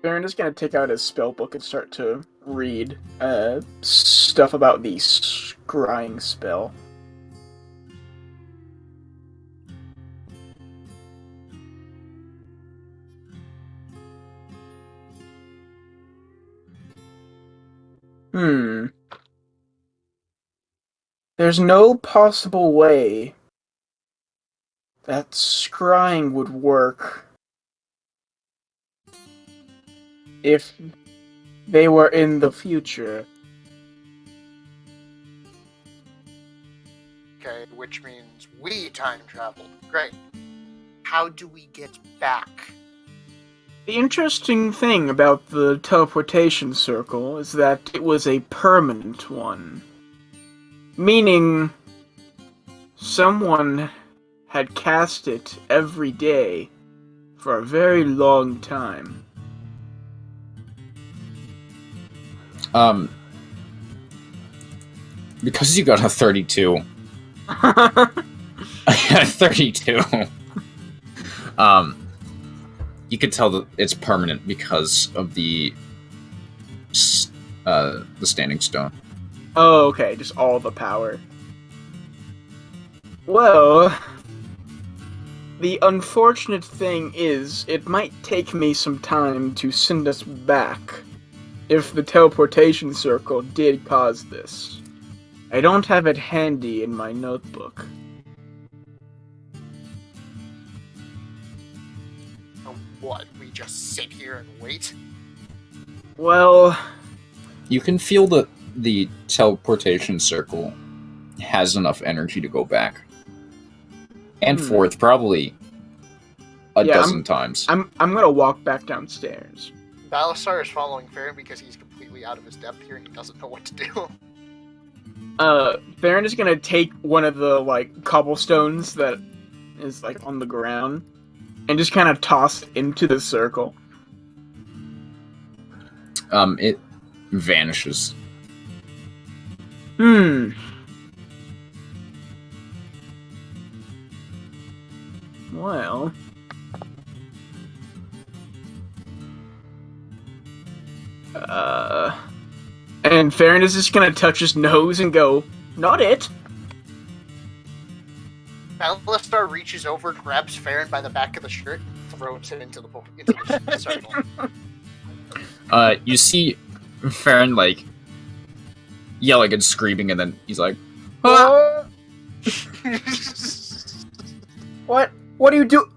Baron is gonna take out his spell book and start to read stuff about the scrying spell. There's no possible way that scrying would work if they were in the future. Okay, which means we time traveled. Great. How do we get back? The interesting thing about the teleportation circle is that it was a permanent one. Meaning, someone had cast it every day for a very long time. Because you got a 32. A 32. You could tell that it's permanent because of the standing stone. Oh, okay, just all the power. Well, the unfortunate thing is, it might take me some time to send us back if the teleportation circle did cause this. I don't have it handy in my notebook. Oh, what? We just sit here and wait? Well, You can feel that the teleportation circle has enough energy to go back and forth probably a dozen times. I'm gonna walk back downstairs. Balasar is following Farron because he's completely out of his depth here and he doesn't know what to do. Farron is gonna take one of the, like, cobblestones that is, like, on the ground and just kind of toss it into the circle. It vanishes. Well... And Farron is just gonna touch his nose and go, "Not it!" Balasar reaches over, grabs Farron by the back of the shirt, and throws him into the circle. You see Farron, like, yelling and screaming, and then he's like, Ah! What? What do you do?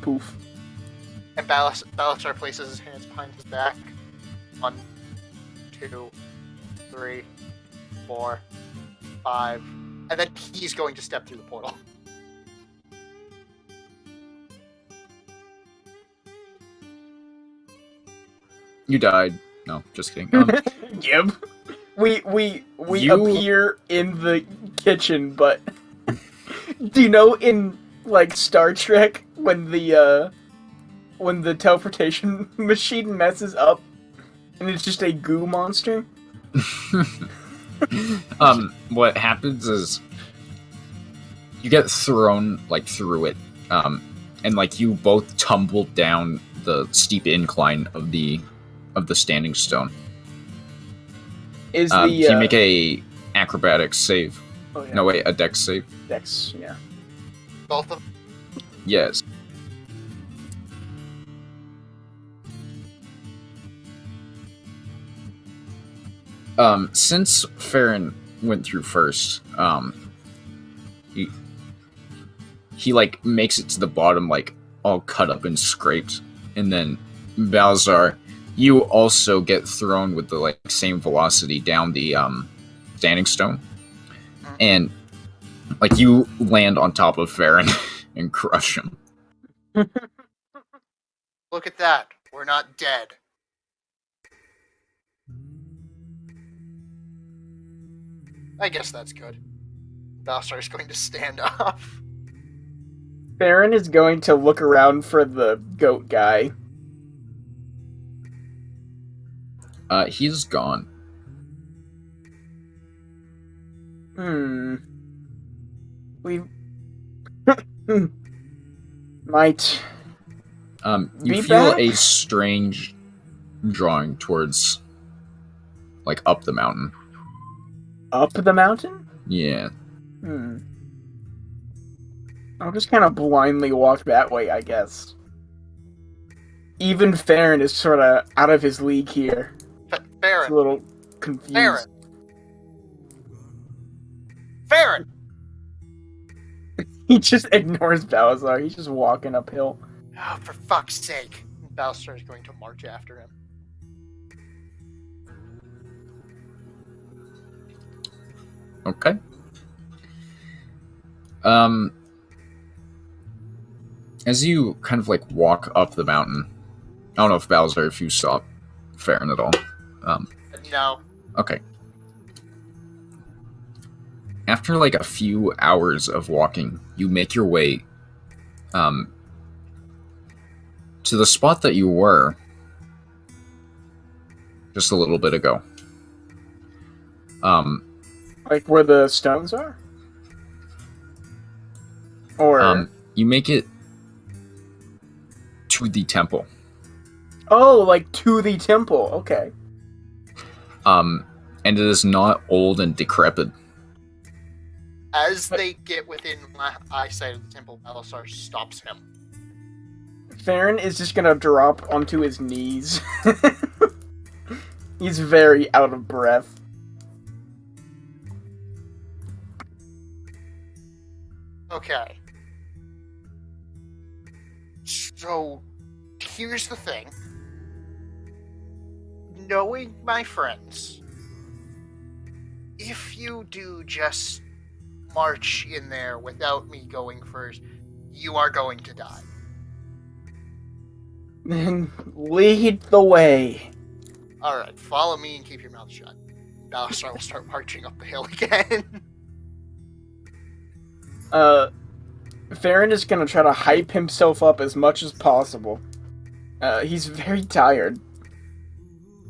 Poof. And Balasar places his hands behind his back. 1, 2, 3, 4, 5. And then he's going to step through the portal. "You died." No, just kidding. Gib. We You- appear in the kitchen, but do you know in, like, Star Trek when the teleportation machine messes up and it's just a goo monster? What happens is you get thrown, like, through it, and, like, you both tumble down the steep incline of the standing stone. Is Can you make a acrobatics save? oh, yeah. No, wait, a dex save? Dex, yeah. Both of Yes. Since Farron went through first, he like makes it to the bottom, like, all cut up and scraped, and then Balzar, you also get thrown with the, like, same velocity down the standing stone, and, like, you land on top of Farron and crush him. Look at that. We're not dead. I guess that's good. Balasar is going to stand up. Farron is going to look around for the goat guy. He's gone. We might You Be feel back? a strange drawing towards, like, up the mountain. up the mountain? Yeah. I'll just kind of blindly walk that way, I guess. Even Farron is sort of out of his league here. He's a Farron. little confused. Farron. Farron! He just ignores Balazar. He's just walking uphill. Oh, for fuck's sake. Balasar is going to march after him. Okay. As you kind of like walk up the mountain, I don't know if Bowser, if you saw Farron at all. No. Okay. After like a few hours of walking, you make your way to the spot that you were just a little bit ago. Like where the stones are? Or you make it to the temple. oh, like to the temple. Okay. And it is not old and decrepit. As they get within eyesight of the temple, Belisar stops him. Farron is just gonna drop onto his knees. He's very out of breath. Okay. So, here's the thing. Knowing my friends, if you do just march in there without me going first, you are going to die. Then lead the way. Alright, follow me and keep your mouth shut. Belisar will start marching up the hill again. Farron is gonna try to hype himself up as much as possible. He's very tired.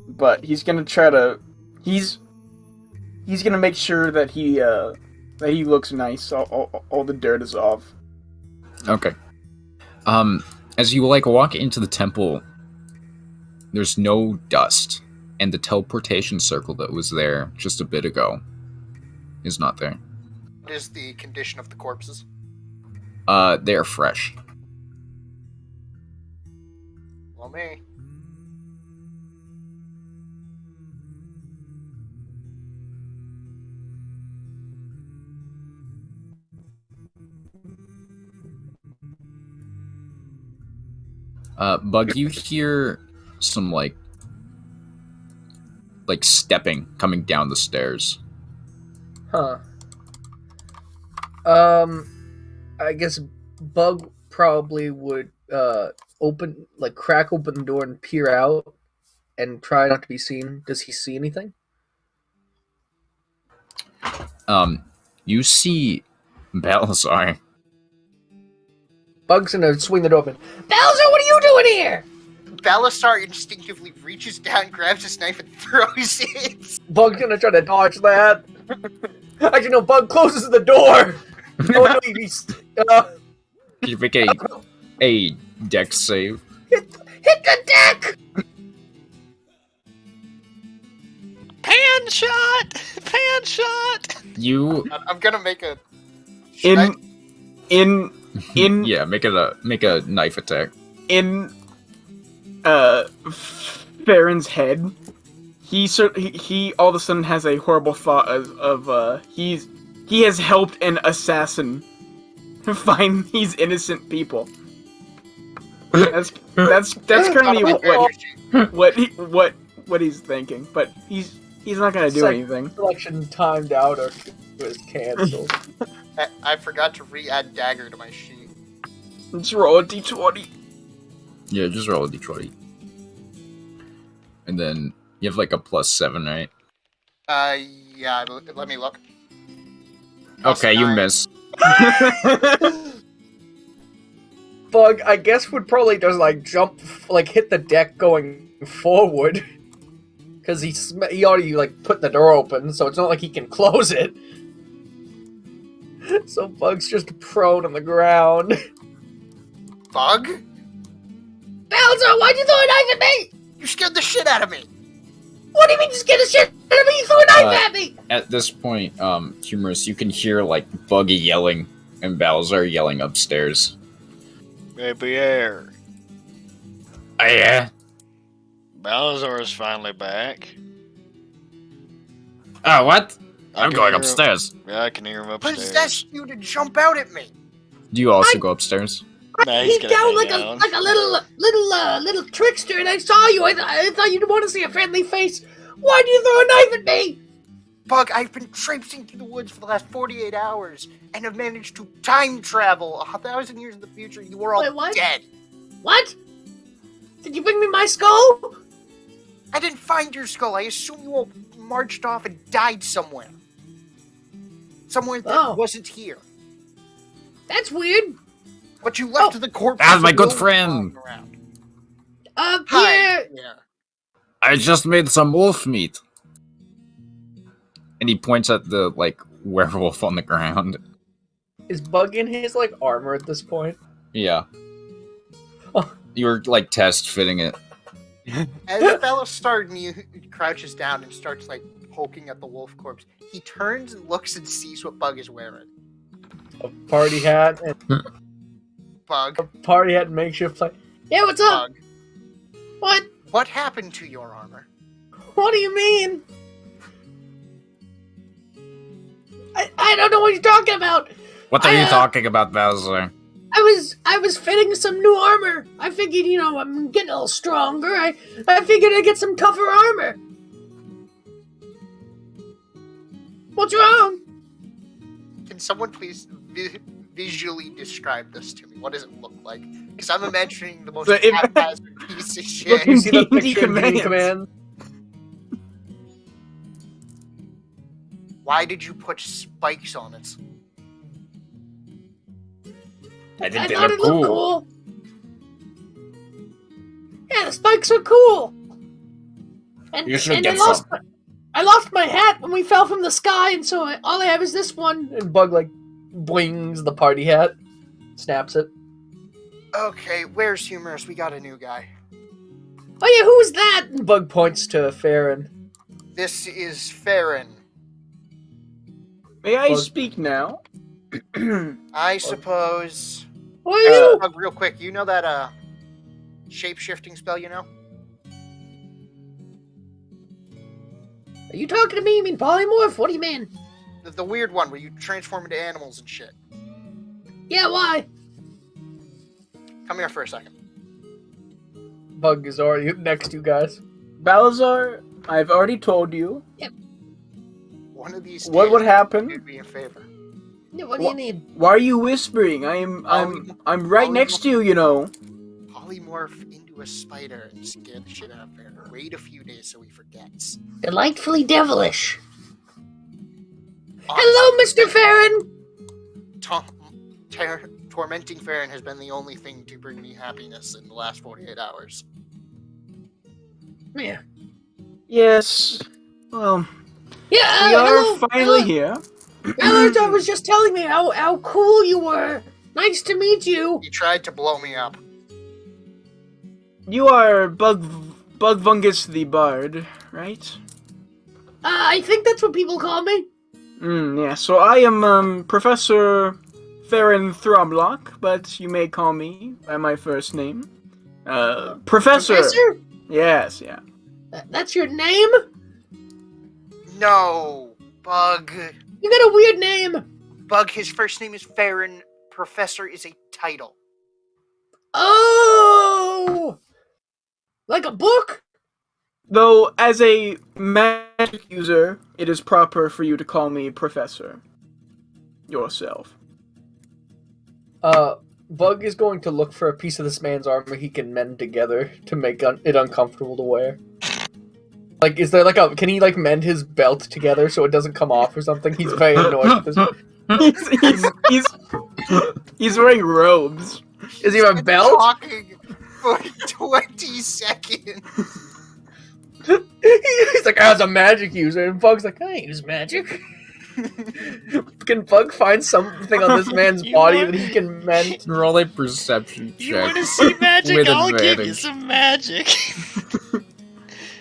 But he's gonna try to... He's gonna make sure that he looks nice. All the dirt is off. Okay. As you like walk into the temple, there's no dust, and the teleportation circle that was there just a bit ago is not there. What is the condition of the corpses? They are fresh. Well, me. Bug, you hear some like stepping coming down the stairs. Huh. I guess Bug probably would crack open the door and peer out and try not to be seen. Does he see anything? You see Belisar. Bug's gonna swing the door open. Bowser, what are you doing here? Belisar instinctively reaches down, grabs his knife, and throws it. Bug's gonna try to dodge that. Actually, no, Bug closes the door. Oh, no, he's, Can you make a dex save? hit the deck! Pan shot! Pan shot! You I'm gonna make a... In yeah, make a knife attack. in Farron's head, he all of a sudden has a horrible thought of he has helped an assassin find these innocent people. That's currently what he's thinking, but he's not gonna do anything. Selection timed out or was canceled. I forgot to re-add dagger to my sheet. Let's roll a d20. Yeah, just roll a d20. And then you have like a +7, right? Yeah, let me look. Okay, you +9. miss. Bug, I guess, would probably just jump, hit the deck going forward, because he already put the door open, so it's not like he can close it. So Bug's just prone on the ground. Bug? Bowser, why'd you throw a knife at me? You scared the shit out of me! What do you mean you scared the shit out of me? You threw a knife at me! At this point, Humorous, you can hear Buggy yelling and Bowser yelling upstairs. Hey, Pierre. Oh yeah? Bowser is finally back. Oh, what? I I'm can going hear him- upstairs. Yeah, I can hear him upstairs. Possess you to jump out at me! Do you also go upstairs? Nah, he's gonna down hang like down. a little trickster, and I saw you. I thought you'd want to see a friendly face. Why do you throw a knife at me? Bug, I've been traipsing through the woods for the last 48 hours and have managed to time travel 1,000 years in the future. You are all Wait, what? dead. What? Did you bring me my skull? I didn't find your skull. I assume you all marched off and died somewhere. Somewhere that wasn't here. That's weird. But you left the corpse. That's my good friend. Pierre. Hi. Yeah. I just made some wolf meat. And he points at the, like, werewolf on the ground. Is Bug in his, like, armor at this point? Yeah. Oh. You're, like, test fitting it. As Belistar crouches down and starts, like, poking at the wolf corpse, he turns and looks and sees what Bug is wearing. A party hat and Bug. makeshift plate. Yeah, what's up? Bug. What? What happened to your armor? What do you mean? I don't know what you're talking about. What are you talking about, Bowser? I was fitting some new armor. I figured, I'm getting a little stronger. I figured I'd get some tougher armor. What's wrong? Can someone please visually describe this to me? What does it look like? Because I'm imagining the most haphazard piece of shit. You see the D&D picture of D&D command? Why did you put spikes on it? I thought it looked cool. Yeah, the spikes are cool. And, You should and get I lost my hat when we fell from the sky, and so all I have is this one. And Bug, like, blings the party hat, snaps it. Okay, where's Humorous? We got a new guy. Oh yeah, who's that? And Bug points to Farron. This is Farron. May I Bug. speak now? I suppose. Who are you? Bug, real quick, you know that shape-shifting spell, you know? Are you talking to me? You mean polymorph? What do you mean? The weird one where you transform into animals and shit. Yeah, why? Come here for a second. Bug is already next to you guys. Balazar, I've already told you One of these what days, would happen. do me a favor. Yeah, what do you need? Why are you whispering? I'm right next to you, you know. Polymorph into a spider and scare the shit out of Farron. Wait a few days so he forgets. Delightfully devilish. Hello, Mr. Farron! Tormenting Farron has been the only thing to bring me happiness in the last 48 hours. Yeah. Yes. Well, Yeah, we are hello, finally here. Balazar was just telling me how cool you were. Nice to meet you. He tried to blow me up. You are Bugvungus the Bard, right? I think that's what people call me. Yeah, so I am, Professor Farron Throblock, but you may call me by my first name. Professor! Professor? Yes, yeah. That's your name? No, Bug. You got a weird name. Bug, his first name is Farron. Professor is a title. Oh! Like a book? Though, as a magic user, it is proper for you to call me Professor. Yourself. Bug is going to look for a piece of this man's armor he can mend together to make it uncomfortable to wear. Like, is there like can he like mend his belt together so it doesn't come off or something? He's very annoyed with this. He's wearing robes. Is he a belt? Talking for 20 seconds. He's like, I was a magic user, and Bug's like, I use magic. Can Bug find something on this man's body that he can mend? Roll a perception check. You want to see magic? with I'll give you advantage. some magic.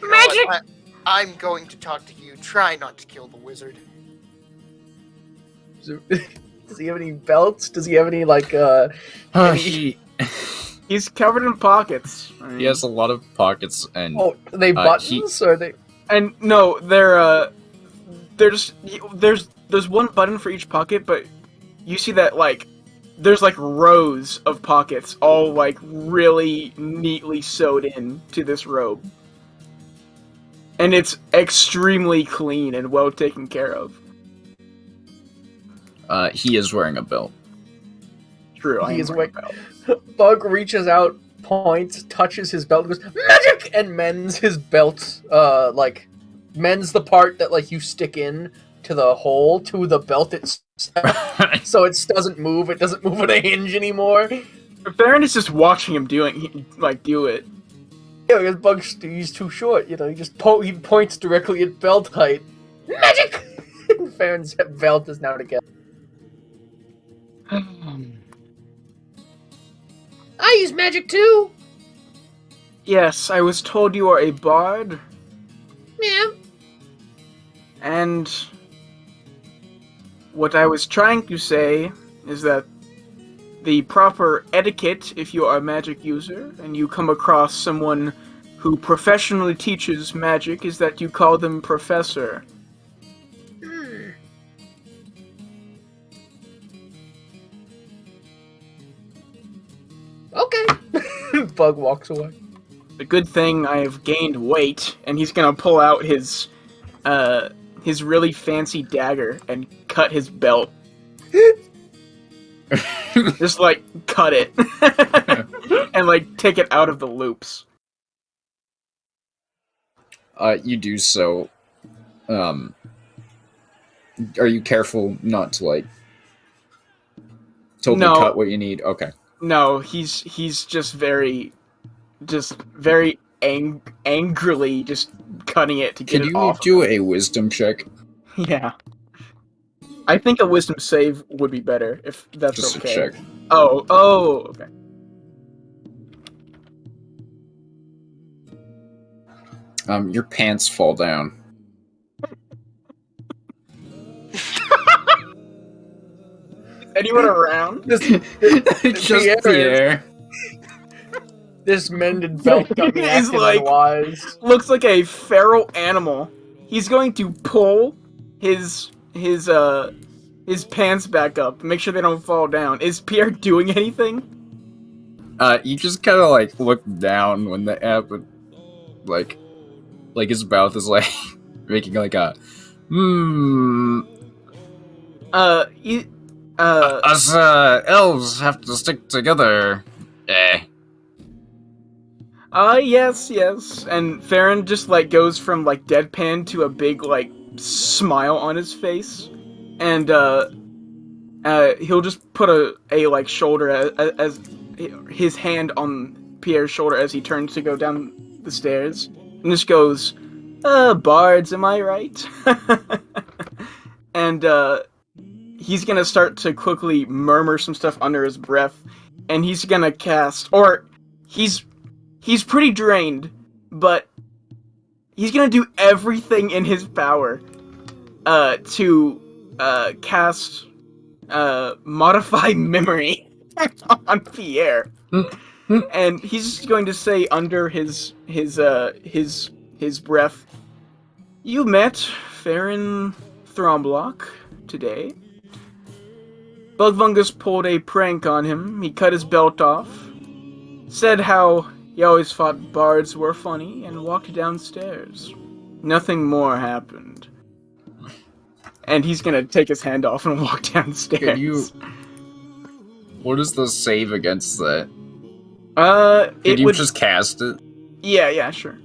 Magic! I'm going to talk to you. Try not to kill the wizard. Does he have any belts? Does he have any like He's covered in pockets. I mean, He has a lot of pockets, and Oh, are they buttons or are they? And no, there's one button for each pocket, but you see that like there's like rows of pockets all like really neatly sewed in to this robe. And it's extremely clean and well taken care of. He is wearing a belt. True, I He am is wearing wearing- a belt. Bug reaches out, points, touches his belt, goes magic, and mends his belt. Mends the part that like you stick in to the hole to the belt itself, so it doesn't move. It doesn't move on a hinge anymore. Farron is just watching him do it. Yeah, because Bug's he's too short. You know, he points directly at belt height. Magic. And Farron's belt is now together. I use magic too. Yes, I was told you are a bard, Yeah. and what I was trying to say is that the proper etiquette, if you are a magic user and you come across someone who professionally teaches magic, is that you call them professor. Okay. Bug walks away. The good thing I have gained weight, and he's gonna pull out his really fancy dagger and cut his belt. Just like cut it and like take it out of the loops. You do so. Are you careful not to like totally No. cut what you need? Okay. No, he's just very angrily just cutting it to get Can it you off. do a wisdom check? Yeah. I think a wisdom save would be better if that's Just okay. a check. Oh, okay. Your pants fall down. Anyone around? Just Pierre. This mended belt got me He's acting like- wise. Looks like a feral animal. He's going to pull his pants back up, make sure they don't fall down. Is Pierre doing anything? You just kind of like look down when that happened, like his mouth is like making like a Us elves have to stick together. Yes. And Farron just like goes from like deadpan to a big like smile on his face, and he'll just put a like shoulder as his hand on Pierre's shoulder as he turns to go down the stairs, and just goes, bards, am I right? And he's gonna start to quickly murmur some stuff under his breath, and he's gonna cast, or he's pretty drained, but he's gonna do everything in his power to cast modify memory on Pierre, and he's just going to say under his breath, "You met Farron Thromblock today. Bugvungus pulled a prank on him. He cut his belt off, said how he always thought bards were funny, and walked downstairs. Nothing more happened." And he's gonna take his hand off and walk downstairs. Can you? What is the save against that? It Did you would just cast it? Yeah, sure.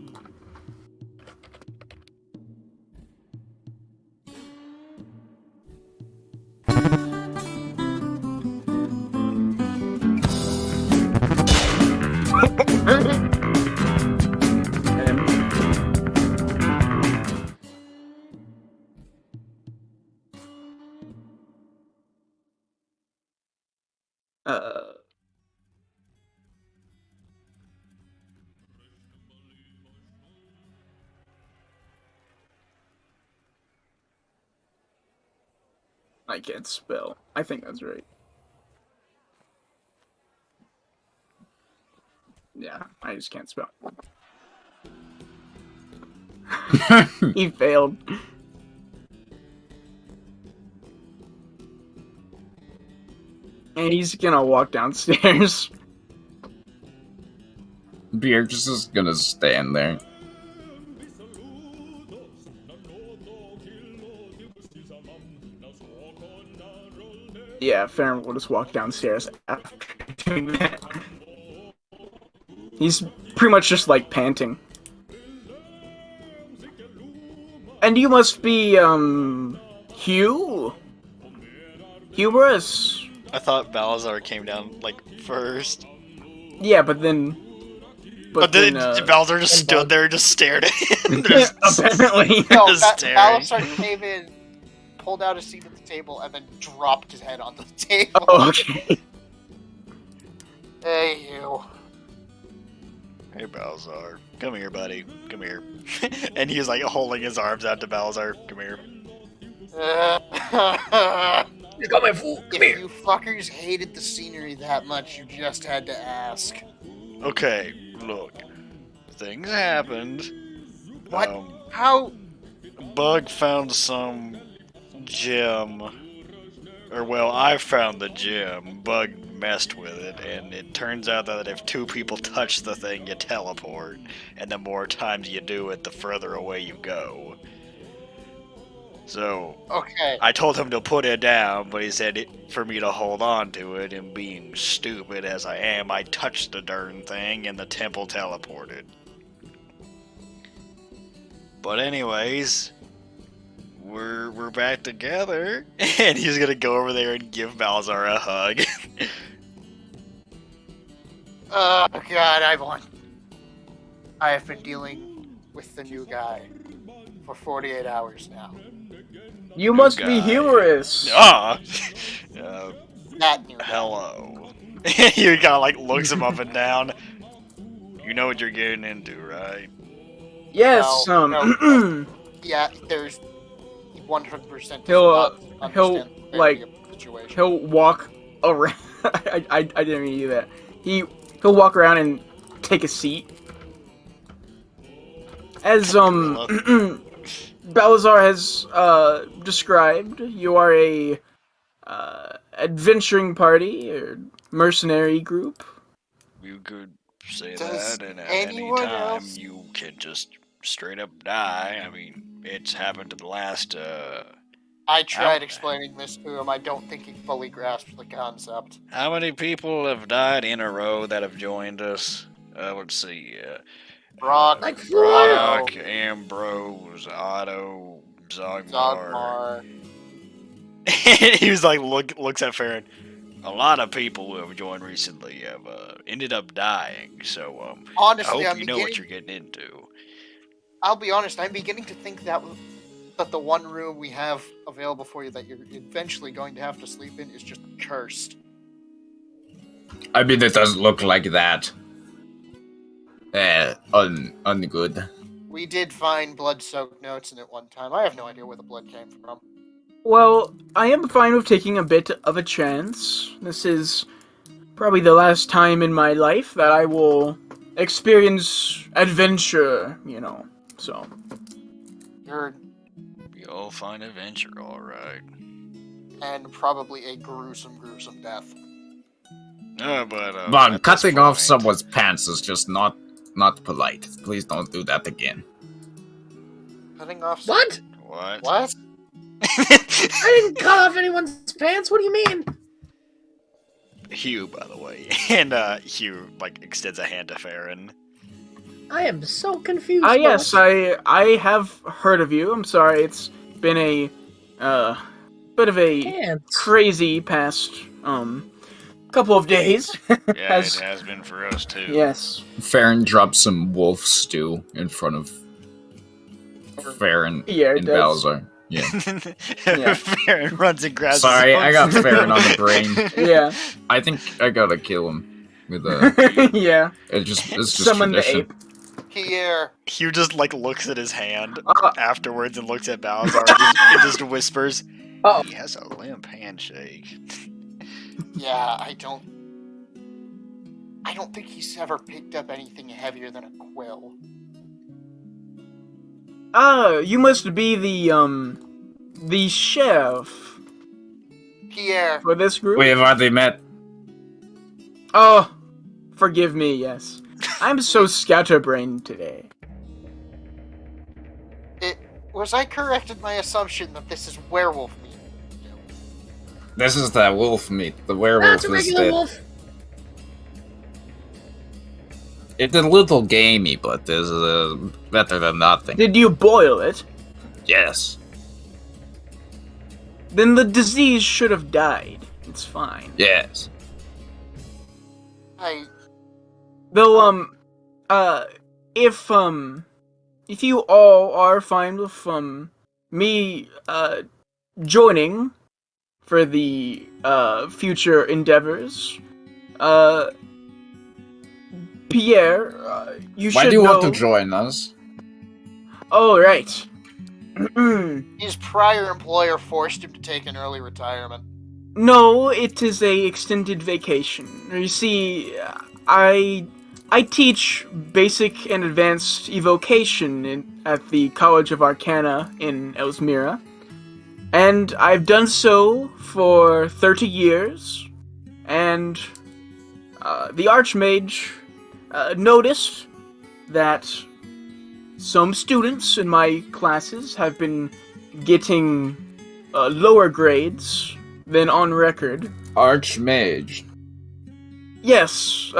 I can't spell. I think that's right. Yeah, I just can't spell. He failed. And he's gonna walk downstairs. Pierre just is gonna stand there. Yeah, Farron will just walk downstairs after doing that. He's pretty much just like panting. And you must be, Hugh? Hubris? I thought Balazar came down like first. Yeah, but then. But then Balazar just stood there and just stared at him. Apparently. No, Just staring. Balasar came in, pulled out a seat at the table, and then dropped his head onto the table. Oh, okay. Hey, you. Hey Balazar, come here, buddy. Come here. And he's like holding his arms out to Balazar. Come here. You got my fool. Come If here. you fuckers hated the scenery that much, you just had to ask. Okay, look. Things happened. What? How? Bug found some gem. Or, well, I found the gem. Bug messed with it, and it turns out that if two people touch the thing, you teleport. And the more times you do it, the further away you go. So, Okay. I told him to put it down, but he said for me to hold on to it, and being stupid as I am, I touched the darn thing, and the temple teleported. But anyways, we're back together, and he's gonna go over there and give Balazar a hug. Oh god, I have been dealing with the new guy for 48 hours now. You must guy. be Hubris. That new guy. Hello. He kinda like looks him up and down. You know what you're getting into, right? Yes, No, Yeah, there's 100% He'll, like, situation. he'll walk around. I didn't mean to do that. He'll walk around and take a seat. As Balazar has described, you are a adventuring party or mercenary group. You could say Does that, and at any anyone time else- you can just straight up die. I mean, it's happened to the last, I tried Ow. explaining this to him. I don't think he fully grasped the concept. How many people have died in a row that have joined us? Let's see, Brock, Like Brock, Ambrose, Otto, Zogmar. Zogmar. He was like, looks at Farron. A lot of people who have joined recently have ended up dying, so I Honestly, hope I'm you know what beginning. you're getting into. I'll be honest. I'm beginning to think that the one room we have available for you that you're eventually going to have to sleep in is just cursed. I mean, it doesn't look like that. Ungood. We did find blood-soaked notes in it one time. I have no idea where the blood came from. Well, I am fine with taking a bit of a chance. This is probably the last time in my life that I will experience adventure, you know. So, You're You'll find adventure, alright. and probably a gruesome death. But Von, at this cutting off point- someone's pants is just not polite. Please don't do that again. Cutting off. What? What? What? I didn't cut off anyone's pants. What do you mean? Hugh, by the way. And Hugh like extends a hand to Farron. I am so confused. yes, boss. I have heard of you. I'm sorry, it's been a bit of a Pants. crazy past couple of days. Yeah, Has- it has been for us too. Yes. Farron drops some wolf stew in front of Farron Yeah, it and does. Balazar. Yeah. Yeah. Farron runs and grabs. Sorry, his I got arms. Farron on the brain. Yeah. I think I gotta kill him with a. Yeah. It's just Summon the tradition. ape. Pierre. Hugh just like looks at his hand Uh, afterwards and looks at Balazar and just whispers, Oh. "He has a limp handshake." Yeah, I don't think he's ever picked up anything heavier than a quill. you must be the chef Pierre. for this group. We have already met. Oh, forgive me, yes. I'm so scatterbrained today. Was I correct in my assumption that this is werewolf meat? This is the wolf meat. The werewolf That's a is regular the. wolf. It's a little gamey, but this is better than nothing. Did you boil it? Yes. Then the disease should have died. It's fine. Yes. Though, if you all are fine with, me, joining for the, future endeavors, Pierre, you Why should do you know... want to join us? Oh, right. His prior employer forced him to take an early retirement. No, it is a extended vacation. You see, I teach basic and advanced evocation at the College of Arcana in Elsmira, and I've done so for 30 years, and the Archmage noticed that some students in my classes have been getting lower grades than on record. Archmage. Yes,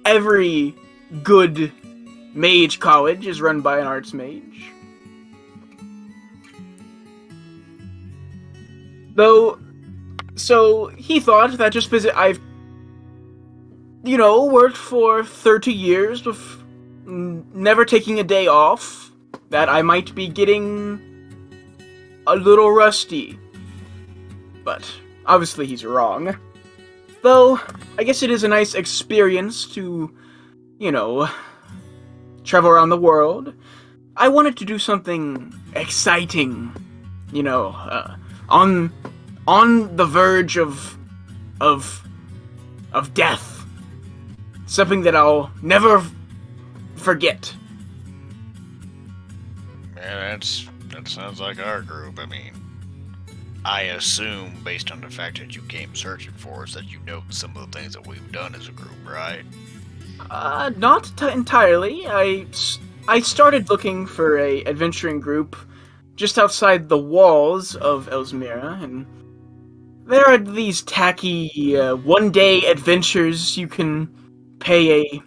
every good mage college is run by an archmage. So he thought that just because I've, worked for 30 years with never taking a day off, that I might be getting a little rusty. But obviously he's wrong. Though, I guess it is a nice experience to, travel around the world. I wanted to do something exciting, on the verge of death. Something that I'll never forget. Man, that sounds like our group. I mean, I assume, based on the fact that you came searching for us, that you know some of the things that we've done as a group, right? Not entirely. I started looking for a adventuring group just outside the walls of Elsmira, and there are these tacky one-day adventures you can pay a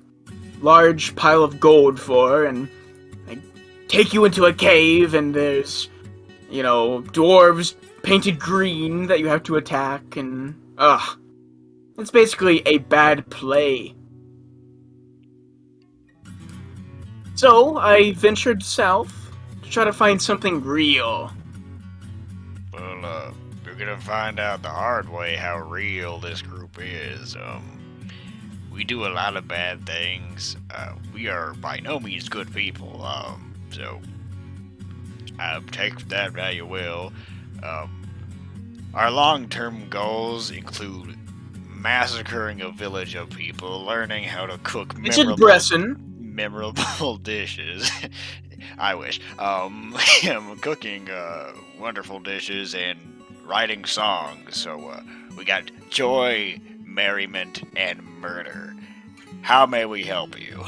large pile of gold for, and they take you into a cave, and there's, dwarves painted green that you have to attack, and, it's basically a bad play. So, I ventured south to try to find something real. Well, you're gonna find out the hard way how real this group is. We do a lot of bad things. We are by no means good people. So take that how you will. Our long-term goals include massacring a village of people, learning how to cook memorable dishes. I wish. Cooking wonderful dishes and writing songs. So we got joy, merriment, and murder. How may we help you?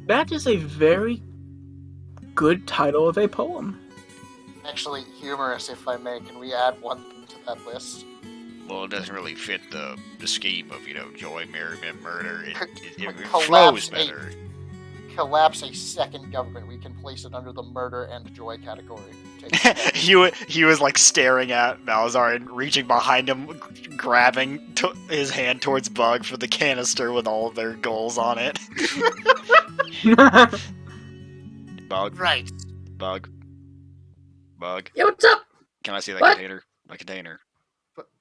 That is a very good title of a poem. Actually, humorous, if I may. Can we add one to that list? Well, it doesn't really fit the scheme of, joy, merriment, murder. It Collapse flows better. Collapse a second government. We can place it under the murder and joy category. He was like staring at Malazar and reaching behind him, grabbing his hand towards Bug for the canister with all of their goals on it. Bug. Right. Bug. Yo, what's up? Can I see that What? container? My container.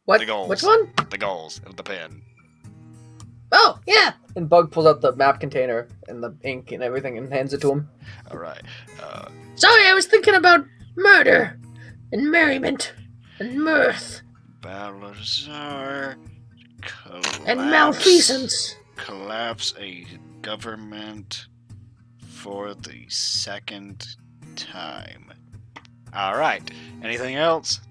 What? The goals. Which one? The goals. The pen. Oh, yeah. And Bug pulls out the map container and the ink and everything and hands it to him. Alright. Sorry, I was thinking about murder and merriment and mirth Balazar. and malfeasance. Collapse a government for the second time. Alright. Anything else?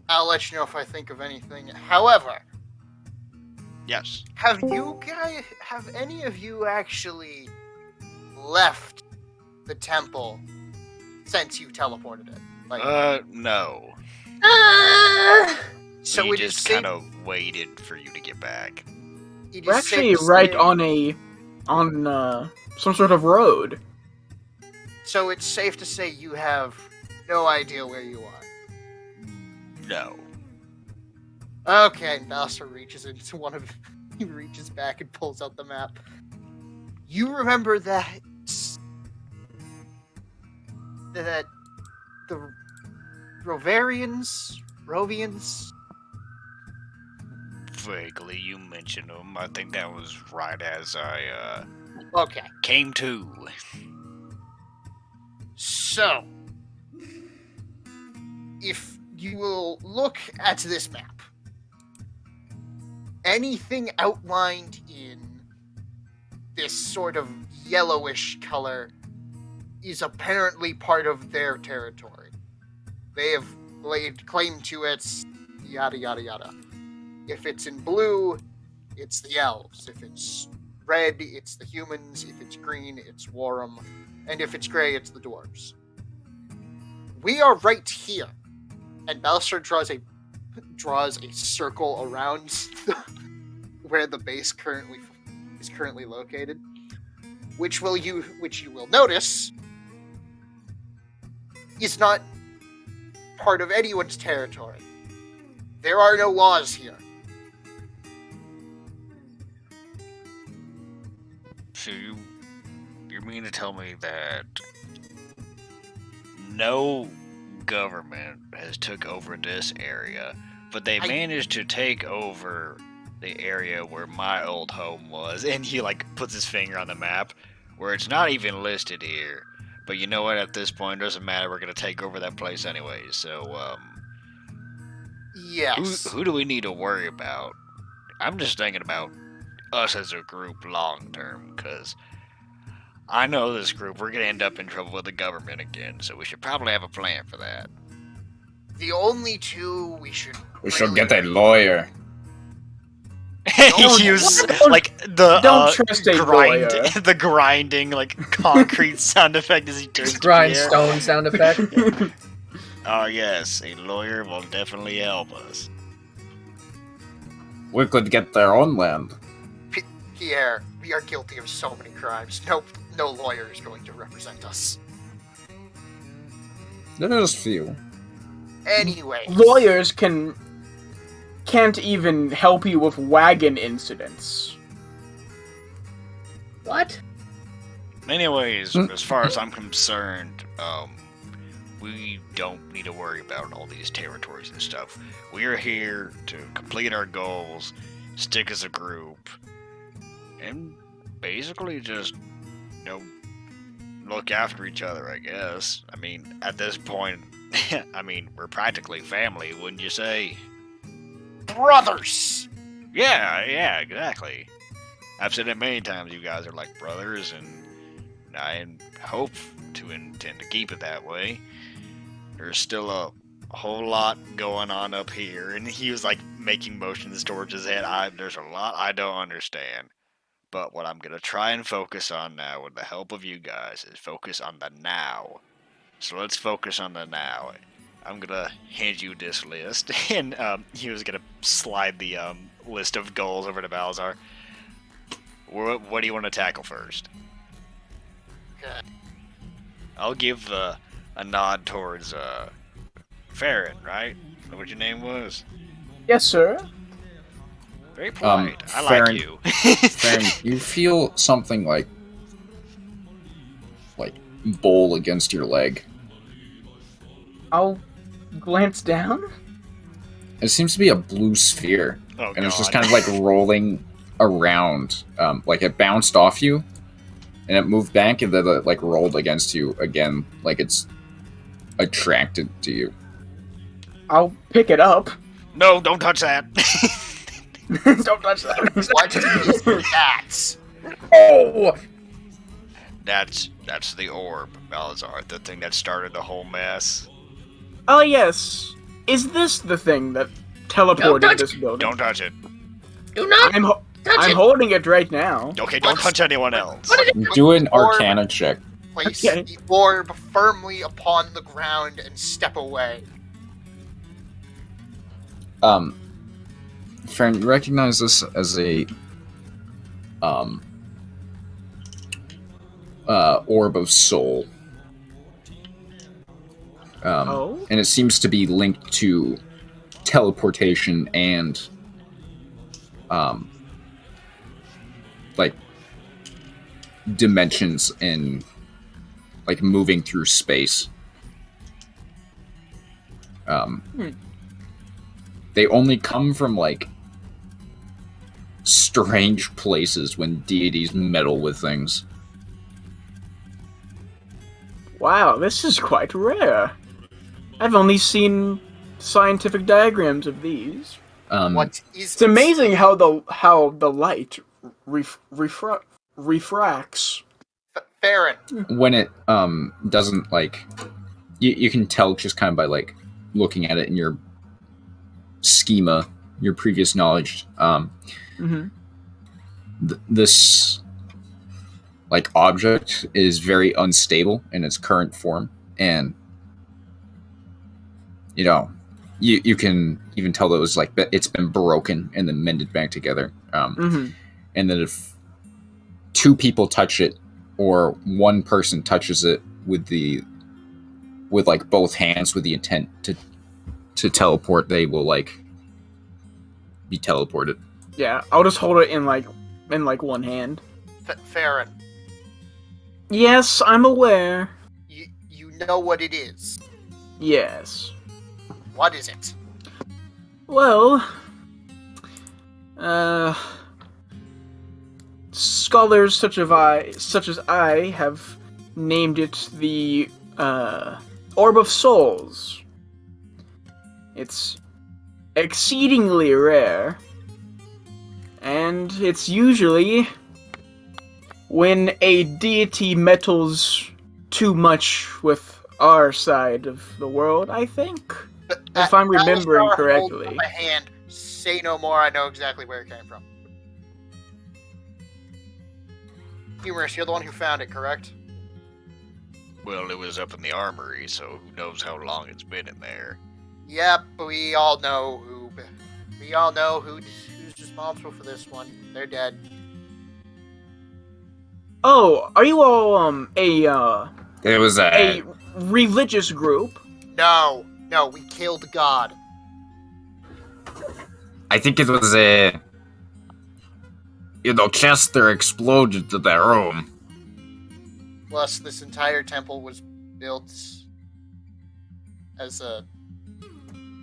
I'll let you know if I think of anything. However, Yes. have any of you actually left the temple since you teleported it? Like, No. so We it is just safe. kind of waited for you to get back. It We're is actually safe to right say- on some sort of road. So it's safe to say you have no idea where you are. No. Okay, and Balser reaches into he reaches back and pulls out the map. You remember that the Rovians? Vaguely, you mentioned them. I think that was right as I Okay, came to. so if you will look at this map, anything outlined in this sort of yellowish color is apparently part of their territory. They have laid claim to it, yada yada yada. If it's in blue, it's the elves. If it's red, it's the humans. If it's green, it's Warham. And if it's gray, it's the dwarves. We are right here. And Balser draws a circle around where the base is currently located, which you will notice is not part of anyone's territory. There are no laws here. So you mean to tell me that no government has took over this area, but they managed to take over the area where my old home was, and he like puts his finger on the map where it's not even listed here. But you know what? At this point, it doesn't matter. We're gonna take over that place anyway. So, Yes. who do we need to worry about? I'm just thinking about us as a group long term, because I know this group, we're gonna end up in trouble with the government again. So we should probably have a plan for that. The only two we should get a lawyer. He used like the Don't trust a lawyer. the grinding like concrete sound effect as he turns to Pierre. Grindstone sound effect. Oh yes, a lawyer will definitely help us. We could get their own land. Pierre, we are guilty of so many crimes. No lawyer is going to represent us. There's few. Anyway, Lawyers can't even help you with wagon incidents. What? Anyways, as far as I'm concerned, we don't need to worry about all these territories and stuff. We are here to complete our goals, stick as a group, and basically just, look after each other, I guess. I mean, at this point, we're practically family, wouldn't you say? brothers! Yeah, exactly. I've said it many times, you guys are like brothers, and I hope to intend to keep it that way. There's still a whole lot going on up here, and he was like making motions towards his head. There's a lot I don't understand. But what I'm going to try and focus on now, with the help of you guys, is focus on the now. So let's focus on the now. I'm going to hand you this list. And he was going to slide the list of goals over to Balzar. What do you want to tackle first? Okay. I'll give a nod towards Farron, right? Is that what your name was? Yes, sir. Very polite. I Farron- like you. Farron, you feel something like bowl against your leg. I'll glance down. It seems to be a blue sphere, Oh, and it's just God. kind of like rolling around. Like it bounced off you, and it moved back, and then it like rolled against you again, like it's attracted to you. I'll pick it up. No, don't touch that. Don't touch that. What is that? Oh! That's the orb, Balazar, the thing that started the whole mess. Oh, yes. Is this the thing that teleported this building? Don't touch it. Do not I'm touch I'm it! holding it right now. Okay, don't touch anyone else. What is it? Do an Orb. Arcana check. Place Okay. the orb firmly upon the ground and step away. Friend, you recognize this as a orb of soul. Oh? And it seems to be linked to teleportation and like dimensions and like moving through space. They only come from like strange places when deities meddle with things. Wow, this is quite rare. I've only seen scientific diagrams of these. What is It's amazing how the light refracts. Farron, When it doesn't like you can tell just kind of by like looking at it in your schema, your previous knowledge. This like object is very unstable in its current form, and you can even tell that it was like it's been broken and then mended back together. And then if two people touch it or one person touches it with like both hands with the intent to teleport, they will like be teleported. Yeah, I'll just hold it in one hand. Farron, Yes, I'm aware. you know what it is. Yes. What is it? Well, scholars such as I have named it the Orb of Souls. It's exceedingly rare, and it's usually when a deity meddles too much with our side of the world, I think. If I'm remembering Alistar correctly. holds up a hand. Say no more. I know exactly where it came from. Humorous, you're the one who found it, correct? Well, it was up in the armory, so who knows how long it's been in there. Yep, we all know who. We all know who's responsible for this one. They're dead. Oh, are you all It was a religious group? No, we killed God. I think it was Chester exploded to their room. Plus, this entire temple was built as a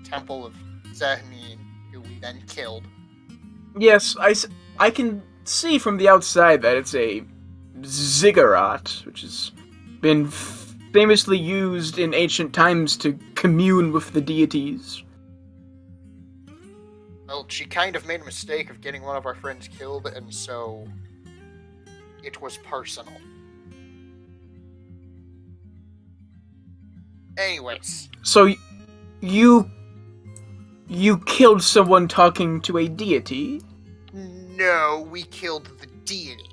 temple of Zahnin, who we then killed. Yes, I can see from the outside that it's a ziggurat, which has been famously used in ancient times to commune with the deities. Well, she kind of made a mistake of getting one of our friends killed, and so it was personal. Anyways, So you killed someone talking to a deity? no, we killed the deity.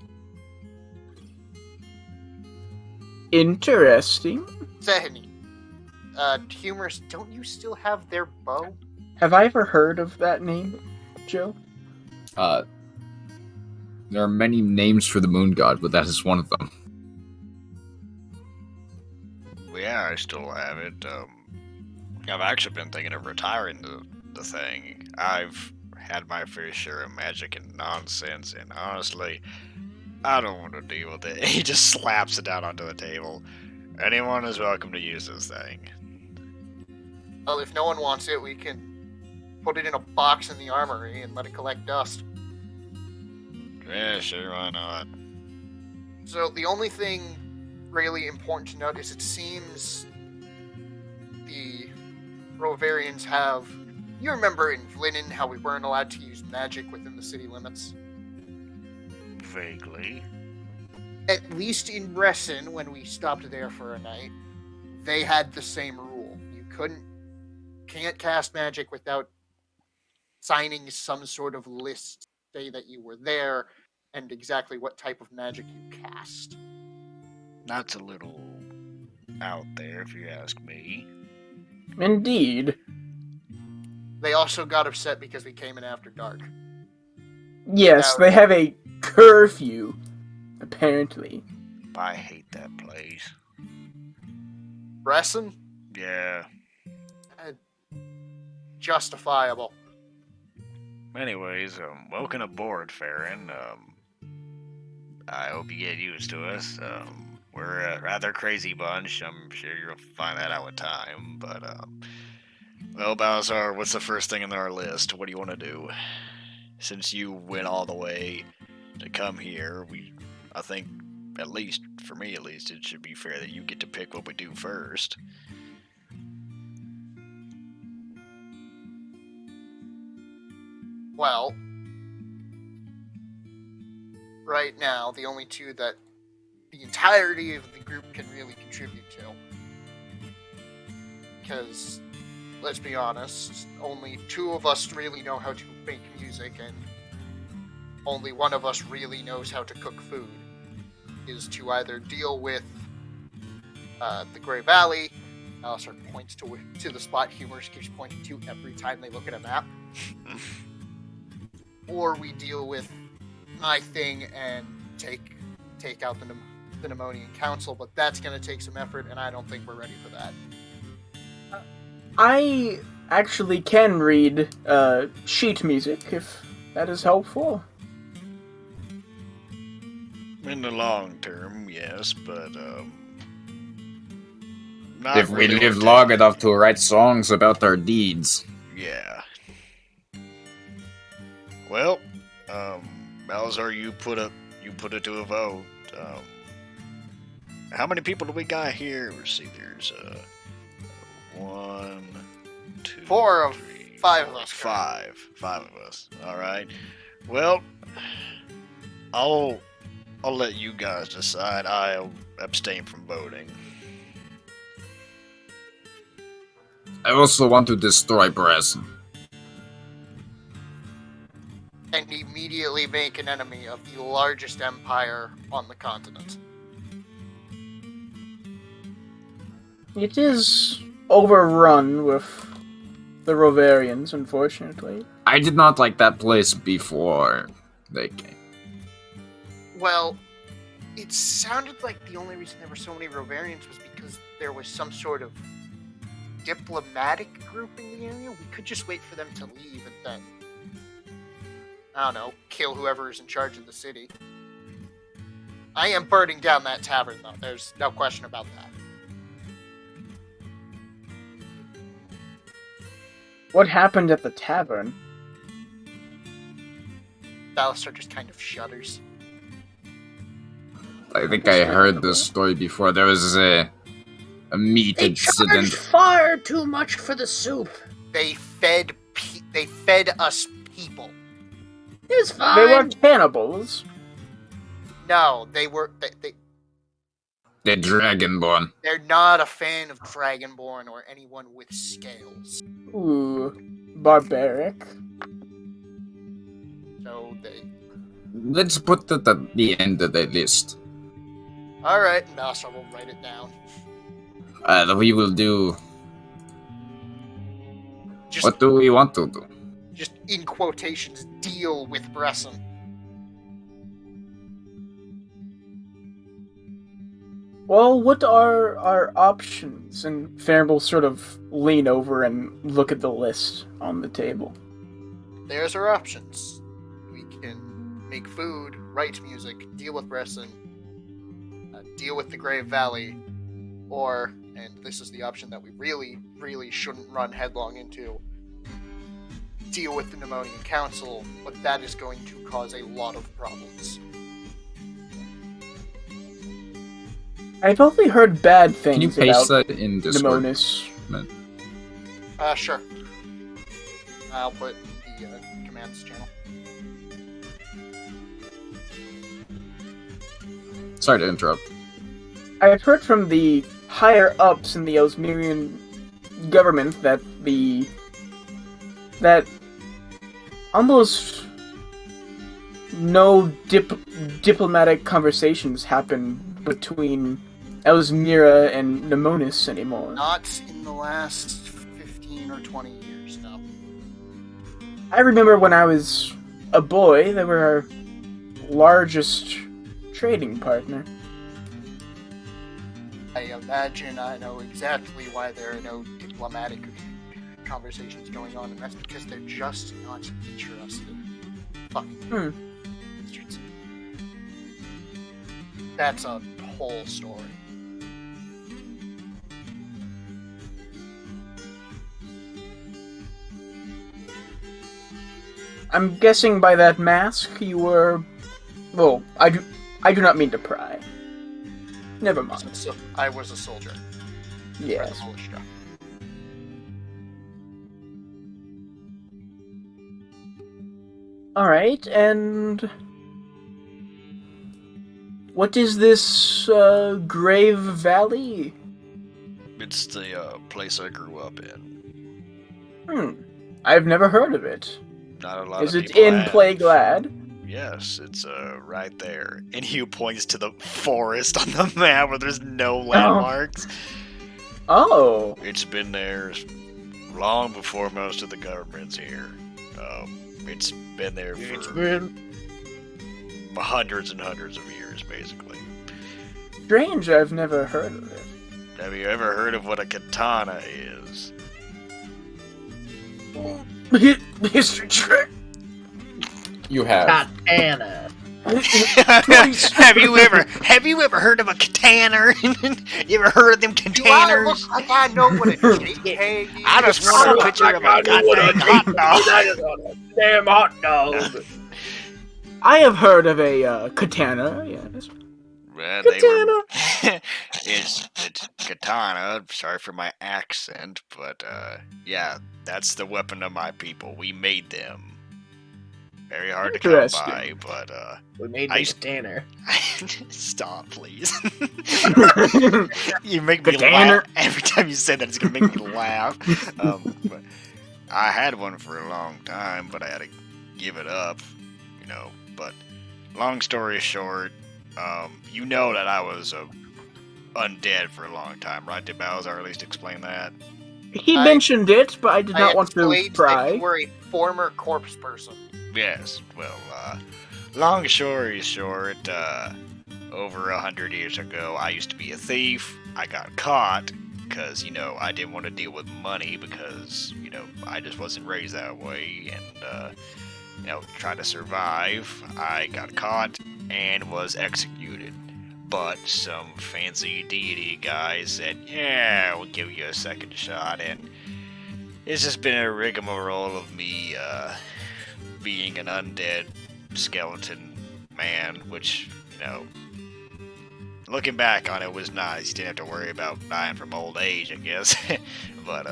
Interesting. Zahni. Humorous, don't you still have their bow? Have I ever heard of that name, Joe? There are many names for the moon god, but that is one of them. Well, yeah, I still have it. I've actually been thinking of retiring the thing. I've had my fair share of magic and nonsense, and honestly, I don't want to deal with it. He just slaps it down onto the table. Anyone is welcome to use this thing. Well, if no one wants it, we can put it in a box in the armory and let it collect dust. Yeah, sure, why not? So the only thing really important to note is it seems the Rovarians have... You remember in Vlinin how we weren't allowed to use magic within the city limits? Vaguely. At least in Bresson, when we stopped there for a night, they had the same rule. You can't cast magic without signing some sort of list, say that you were there, and exactly what type of magic you cast. That's a little out there, if you ask me. Indeed. They also got upset because we came in after dark. Yes, Now- they have a curfew, apparently. I hate that place. Bresson? Yeah. Justifiable. Anyways, welcome aboard, Farron. I hope you get used to us. We're a rather crazy bunch. I'm sure you'll find that out with time. But, well, Balazar, what's the first thing on our list? What do you want to do? Since you went all the way to come here, I think, at least, for me at least, it should be fair that you get to pick what we do first. Well, right now, the only two that the entirety of the group can really contribute to. Because, let's be honest, only two of us really know how to make music, and only one of us really knows how to cook food. Is to either deal with the Grey Valley. Alistair points to the spot Humorous keeps pointing to every time they look at a map. Or we deal with my thing and take out the Pneumonian Council, but that's going to take some effort, and I don't think we're ready for that. I actually can read sheet music, if that is helpful. In the long term, yes, but, not If we really live what long enough to write songs about our deeds. Yeah. Well, Balazar, you put it to a vote. How many people do we got here? Let's see, there's 1, 2, Four of 3, 5 of four, us. Five of us. All right. Well, I'll let you guys decide. I'll abstain from voting. I also want to destroy Bresson. And immediately make an enemy of the largest empire on the continent. It is overrun with the Rovarians, unfortunately. I did not like that place before they came. Well, it sounded like the only reason there were so many Rovarians was because there was some sort of diplomatic group in the area. We could just wait for them to leave and then, I don't know, kill whoever is in charge of the city. I am burning down that tavern, though. There's no question about that. What happened at the tavern? Ballister just kind of shudders. I think I heard this story before. There was a meat incident. far too much for the soup. They fed us people. It was fine. They were cannibals. No, they The Dragonborn. they're not a fan of Dragonborn or anyone with scales. Ooh, barbaric. So they. Let's put it at the end of the list. All right, Ballister will write it down. We will do. Just, What do we want to do? just in quotations, deal with Bresson. Well, what are our options? And Farron will sort of lean over and look at the list on the table. There's our options. We can make food, write music, deal with Bresson, deal with the Grave Valley, or, and this is the option that we really, really shouldn't run headlong into, deal with the Pneumonian Council, but that is going to cause a lot of problems. I've only heard bad things Can you about paste that in Discord? Pneumonis. Sure. I'll put in the commands channel. Sorry to interrupt. I've heard from the higher ups in the Osmirian government that almost no diplomatic conversations happen between Elsmira and Nemonis anymore. Not in the last 15 or 20 years, no. I remember when I was a boy, they were our largest trading partner. I imagine I know exactly why there are no diplomatic conversations going on, and that's because they're just not interested. Fucking bastards. That's a whole story. I'm guessing by that mask you were... Well, I do not mean to pry. Never mind. So I was a soldier. Yes. For the militia. Alright, and... What is this, Grave Valley? It's the place I grew up in. I've never heard of it. Not a lot Is of it people in have. Play Glad? Yes, it's right there. And he points to the forest on the map where there's no landmarks. Oh. It's been there long before most of the government's here. It's been there for hundreds and hundreds of years, basically. Strange, I've never heard of it. Have you ever heard of what a katana is? History trick. You have. Katana. have you ever heard of a katana? You ever heard of them Do I containers? look like I know what a JK is? I just want a picture of a goddamn hot dog. Damn hot dog. I have heard of a katana, yes. Well, Katana. it's katana. Sorry for my accent, but yeah, that's the weapon of my people. We made them. Very hard to come Interesting. by, but We made I the used- Tanner. stop, please. You make me Katana. laugh every time you say that. It's gonna make me laugh. But I had one for a long time, but I had to give it up. You know. But long story short, you know that I was undead for a long time, right? Did Bowser at least explain that? He I- mentioned it, but I did not want to explained that pry. you were a former corpse person. Yes. Well, long story short, over 100 years ago, I used to be a thief. I got caught because, you know, I didn't want to deal with money because, you know, I just wasn't raised that way and, you know, trying to survive. I got caught and was executed. But some fancy deity guy said, yeah, we'll give you a second shot, and it's just been a rigmarole of me, being an undead skeleton man, which, you know, looking back on it was nice. You didn't have to worry about dying from old age, I guess. But,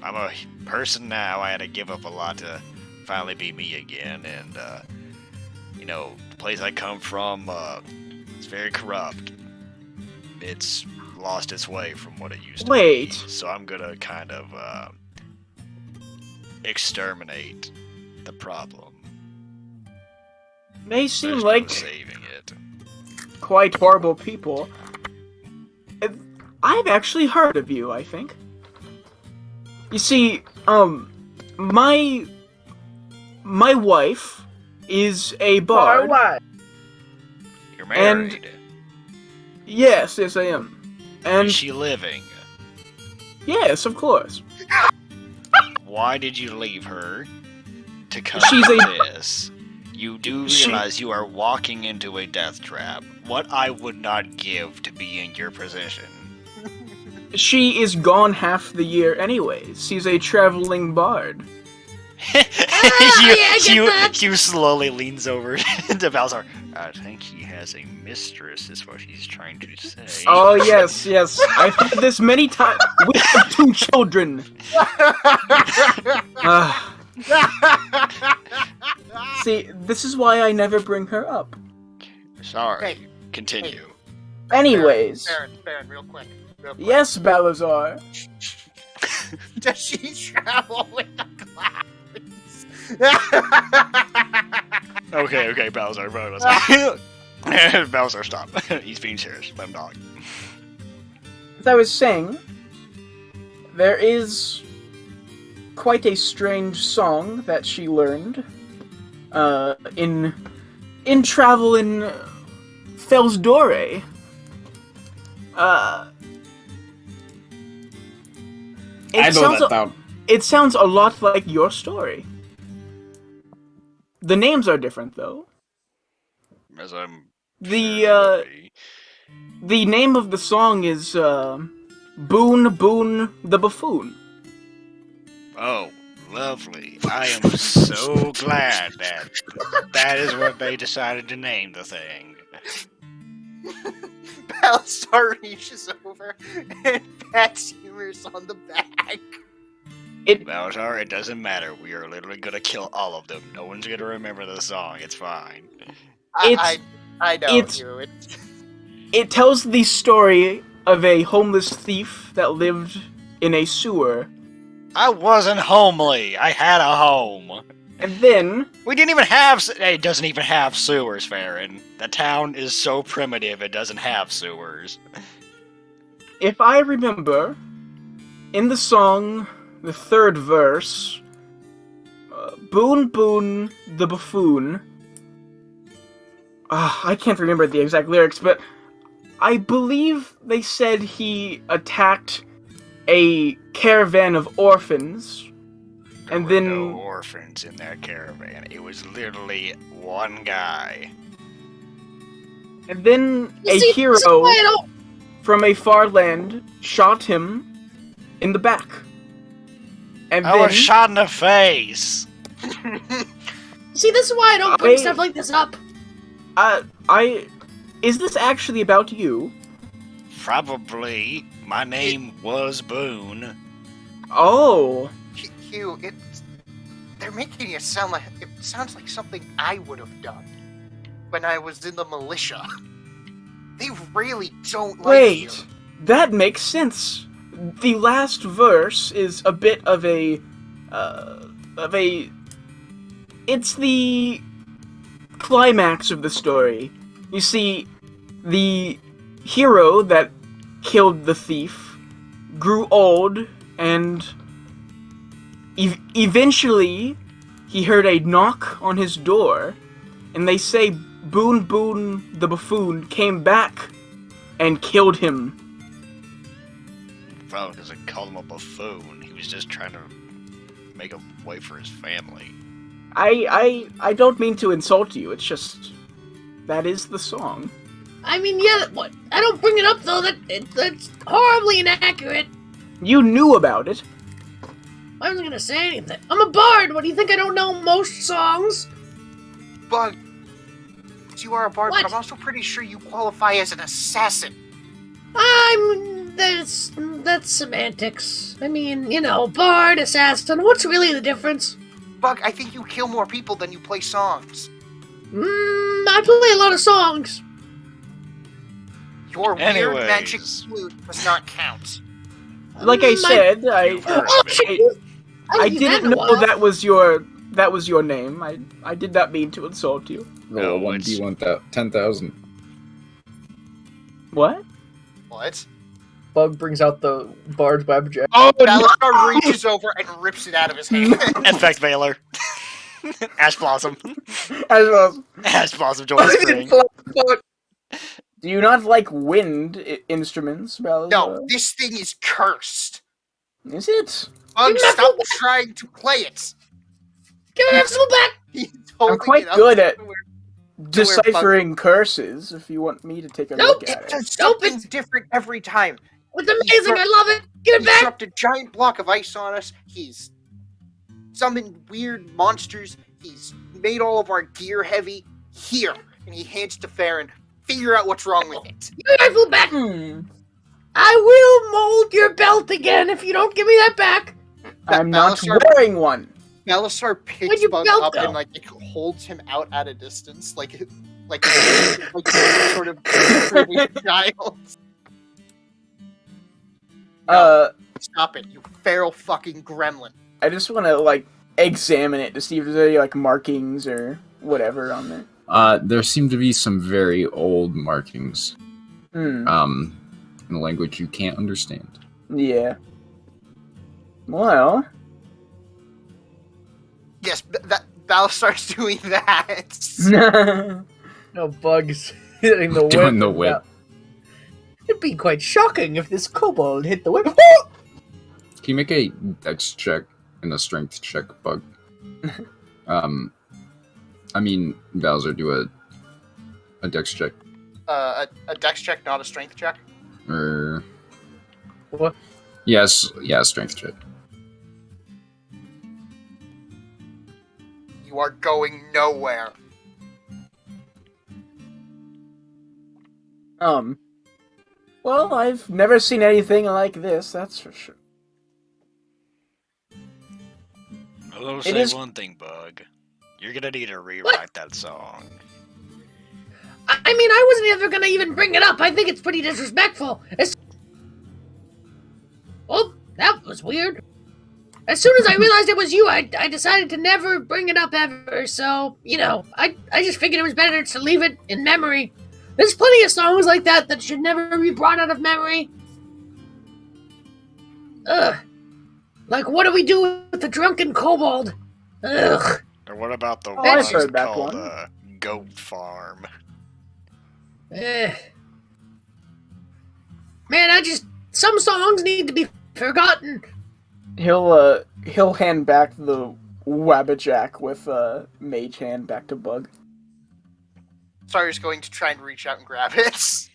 I'm a person now. I had to give up a lot to finally be me again, and, you know, the place I come from, it's very corrupt. It's lost its way from what it used to Wait. be. So I'm gonna kind of, exterminate the problem. They seem First like of saving it. quite horrible people. I've actually heard of you, I think. You see, my wife is a bard. You're married. Yes, I am. And Is she living? yes, of course. Why did you leave her to come She's to a- this? You do She- realize you are walking into a death trap. What I would not give to be in your position. She is gone half the year anyways. She's a traveling bard. you slowly leans over to Balzar. I think he has a mistress, is what he's trying to say. Oh yes, yes. I've heard this many times. We have 2 children. See, this is why I never bring her up. Sorry. Hey, Continue. Anyways, Baron, real quick. yes, Balazar. Does she travel with the clouds? Okay, Bowser. Bowser, stop. He's being serious. Let him talk. I was saying, there is quite a strange song that she learned in travel in Felsdore. I know that down. It sounds a lot like your story. The names are different, though. As I'm The name of the song is Boon Boon the Buffoon. Oh, lovely. I am so glad that is what they decided to name the thing. Balasar reaches over and pats Humorous on the back. Balasar, it doesn't matter. We are literally gonna kill all of them. No one's gonna remember the song. It's fine. I know you. It tells the story of a homeless thief that lived in a sewer. I wasn't homely. I had a home. And then... We didn't even have... It doesn't even have sewers, Farron. The town is so primitive it doesn't have sewers. If I remember, in the song, the third verse, Boon Boon the Buffoon... I can't remember the exact lyrics, but I believe they said he attacked a caravan of orphans, and There were then no orphans in that caravan. It was literally one guy. and then a See, hero this is why I don't- from a far land shot him in the back. And I then was shot in the face. See, this is why I don't bring stuff like this up. is this actually about you? Probably. My name was Boone. Oh, Hugh, they're making it sound like it sounds like something I would have done when I was in the militia. They really don't like you. wait, that makes sense. The last verse is a bit of a it's the climax of the story. You see, the hero that killed the thief grew old, and eventually he heard a knock on his door, and they say Boon Boon the Buffoon came back and killed him. Probably doesn't call him a buffoon. He was just trying to make a way for his family. I don't mean to insult you, it's just that is the song. I mean, yeah, what? I don't bring it up though. That's horribly inaccurate. You knew about it. I wasn't gonna say anything. I'm a bard. What do you think? I don't know most songs. But you are a bard, What? but I'm also pretty sure you qualify as an assassin. That's semantics. I mean, you know, bard, assassin. What's really the difference? Bug, I think you kill more people than you play songs. I play a lot of songs. Your weird Anyways. magic flute does not count. Like I said, You've heard Oh, me. shit. I didn't know that was your name. I did not mean to insult you. Roll No, 1d1 10,000. What? What? Bug brings out the bard's web jet. Oh Balasar reaches over and rips it out of his hand. Effect Veiler. Ash Blossom. no! Ash Blossom joins the ring. Do you not like wind instruments, Balazar? No, this thing is cursed. Is it? Bug, Give me stop that- trying to play it. Give me that stool back. He's I'm holding quite it up good at to where deciphering curses. If you want me to take a Nope, look at it it. does Nope, something different every time. It's amazing. I love it. Give it He's back. dropped a giant block of ice on us. He's summoned weird monsters. He's made all of our gear heavy. Here. And he hands to Farron. Figure out what's wrong with it. Give me my flute back. I will mold your belt again if you don't give me that back. I'm not Balasar- wearing one. Balasar Where'd picks your Bug belt up go? and like it holds him out at a distance, like some sort of screaming child. Stop it, you feral fucking gremlin. I just want to examine it to see if there's any markings or whatever on there. There seem to be some very old markings. Hmm. in a language you can't understand. Yeah. Well, Yes, that Bal starts doing that. No bugs hitting the whip. Doing the whip. It'd be quite shocking if this kobold hit the whip. Can you make a dex check and a strength check, Bug? I mean, Bowser, do a dex check. A dex check, not a strength check. Or... What? Yes, yeah, strength check. You are going nowhere. Well, I've never seen anything like this, that's for sure. I'll It say is- one thing, Bug. You're gonna need to rewrite that song. I mean, I wasn't ever gonna even bring it up. I think it's pretty disrespectful. Oh, that was weird. As soon as I realized it was you, I decided to never bring it up ever. So, you know, I just figured it was better to leave it in memory. There's plenty of songs like that should never be brought out of memory. Ugh. Like, what do we do with the drunken kobold? Ugh. Or what about the I've one heard that called one. Goat Farm? Man, some songs need to be forgotten. He'll hand back the Wabbajack with Mage Hand back to Bug. Sawyer's going to try and reach out and grab it.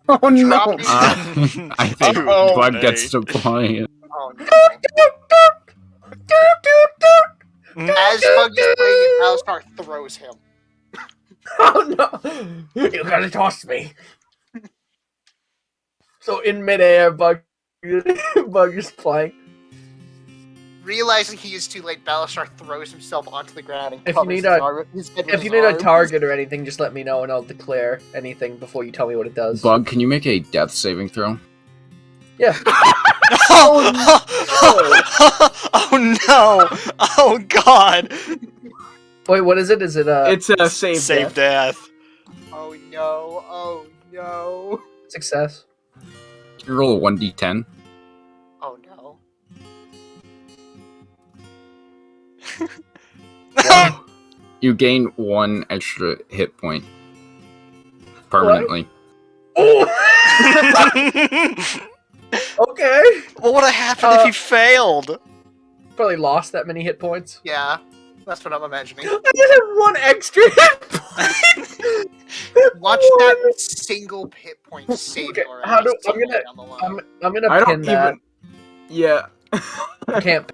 Oh no! Drop it. I think Oh, Bug Nate. gets to play it. Oh no. As Bug is playing it, Alistar throws him. Oh no! You gotta toss me. So in midair, Bug is playing. Realizing he is too late, Balastar throws himself onto the ground and If you covers need his a- arm- his head with If you his need a arms. target or anything, just let me know and I'll declare anything before you tell me what it does. Bug, can you make a death saving throw? Yeah. Oh, oh no! Oh god! Wait, what is it? Is it It's a save. Save death. death. Oh no! Oh no! success? Can you roll a 1d10? Oh no! You gain 1 extra hit point. Permanently. Oh! Okay. What would have happened if he failed? Probably lost that many hit points. Yeah, that's what I'm imagining. I just have 1 extra hit point. Watch that single hit point save Okay, your how ass do- I'm somewhere gonna- down the line. I'm gonna I pin don't that. even. Yeah. I can't.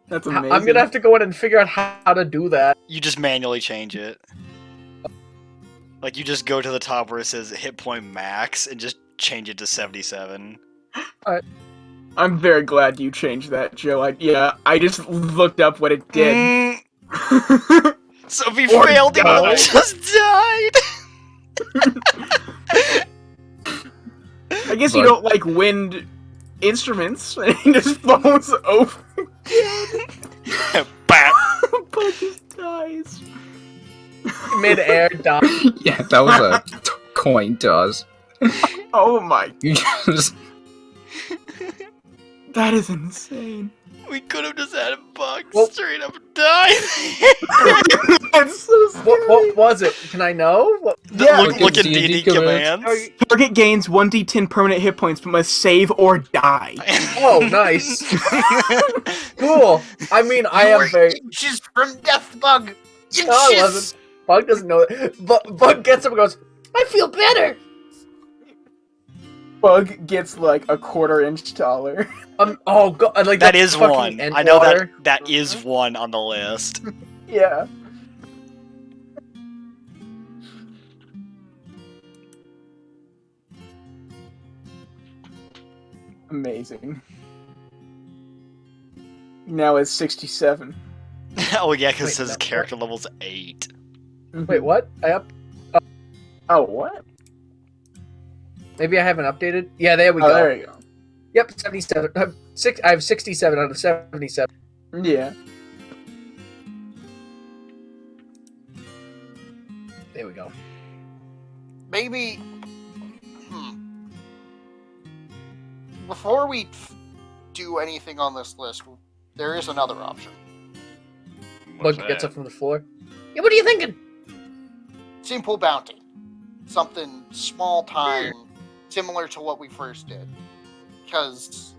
That's amazing. I'm gonna have to go in and figure out how to do that. You just manually change it. Like, you just go to the top where it says hit point max and just change it to 77. I'm very glad you changed that, Joe. I just looked up what it did. Mm, so if he Or failed, he would die. have just died! I guess you But- don't like wind instruments, and he just falls over. Bam! Bug just dies. Mid-air dodge. Yeah, that was a coin toss. Oh my, You just... that is insane. We could have just had a bug Well- straight up die. That's so scary. What was it? Can I know? What? Yeah. look at D&D D&D commands. commands. Target gains 1d10 permanent hit points, but must save or die. Oh, nice. Cool. I mean, I You're am very. inches from death, Bug. Inches. No, I wasn't. Bug doesn't know it. Bug gets up and goes, I feel better. Bug gets like a quarter-inch taller. oh god, like That is fucking one. end I know water. that is one on the list. Yeah. Amazing. Now it's 67. Oh yeah, because it Wait, says no, character level's 8. Wait, what? I up? Oh, what? Maybe I haven't updated. Yeah, there we Oh, go. there you go. Yep, 77. I have 67 out of 77. Yeah. There we go. Maybe. before we do anything on this list, there is another option. What's Bug gets that? up from the floor. Yeah, what are you thinking? Simple bounty. Something small time, similar to what we first did. Because,